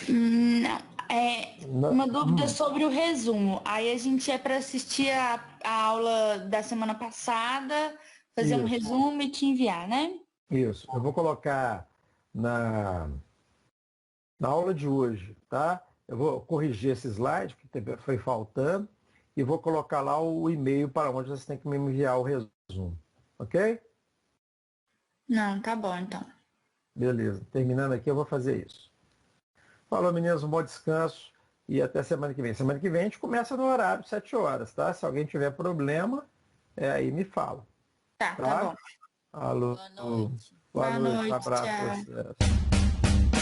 Não. Não. Uma dúvida sobre o resumo. Aí a gente é para assistir a aula da semana passada, fazer um Isso, resumo e te enviar, né? isso. Eu vou colocar na, na aula de hoje, tá? Eu vou corrigir esse slide que foi faltando e vou colocar lá o e-mail para onde você tem que me enviar o resumo. Ok? Não, tá bom então. Beleza. Terminando aqui, eu vou fazer isso. Falou, meninas, um bom descanso e até semana que vem. Semana que vem a gente começa no horário, 7 horas, tá? Se alguém tiver problema, aí me fala, Tá tá? bom. Alô, Boa noite. boa Boa noite, um noite, abraço para tchau. vocês.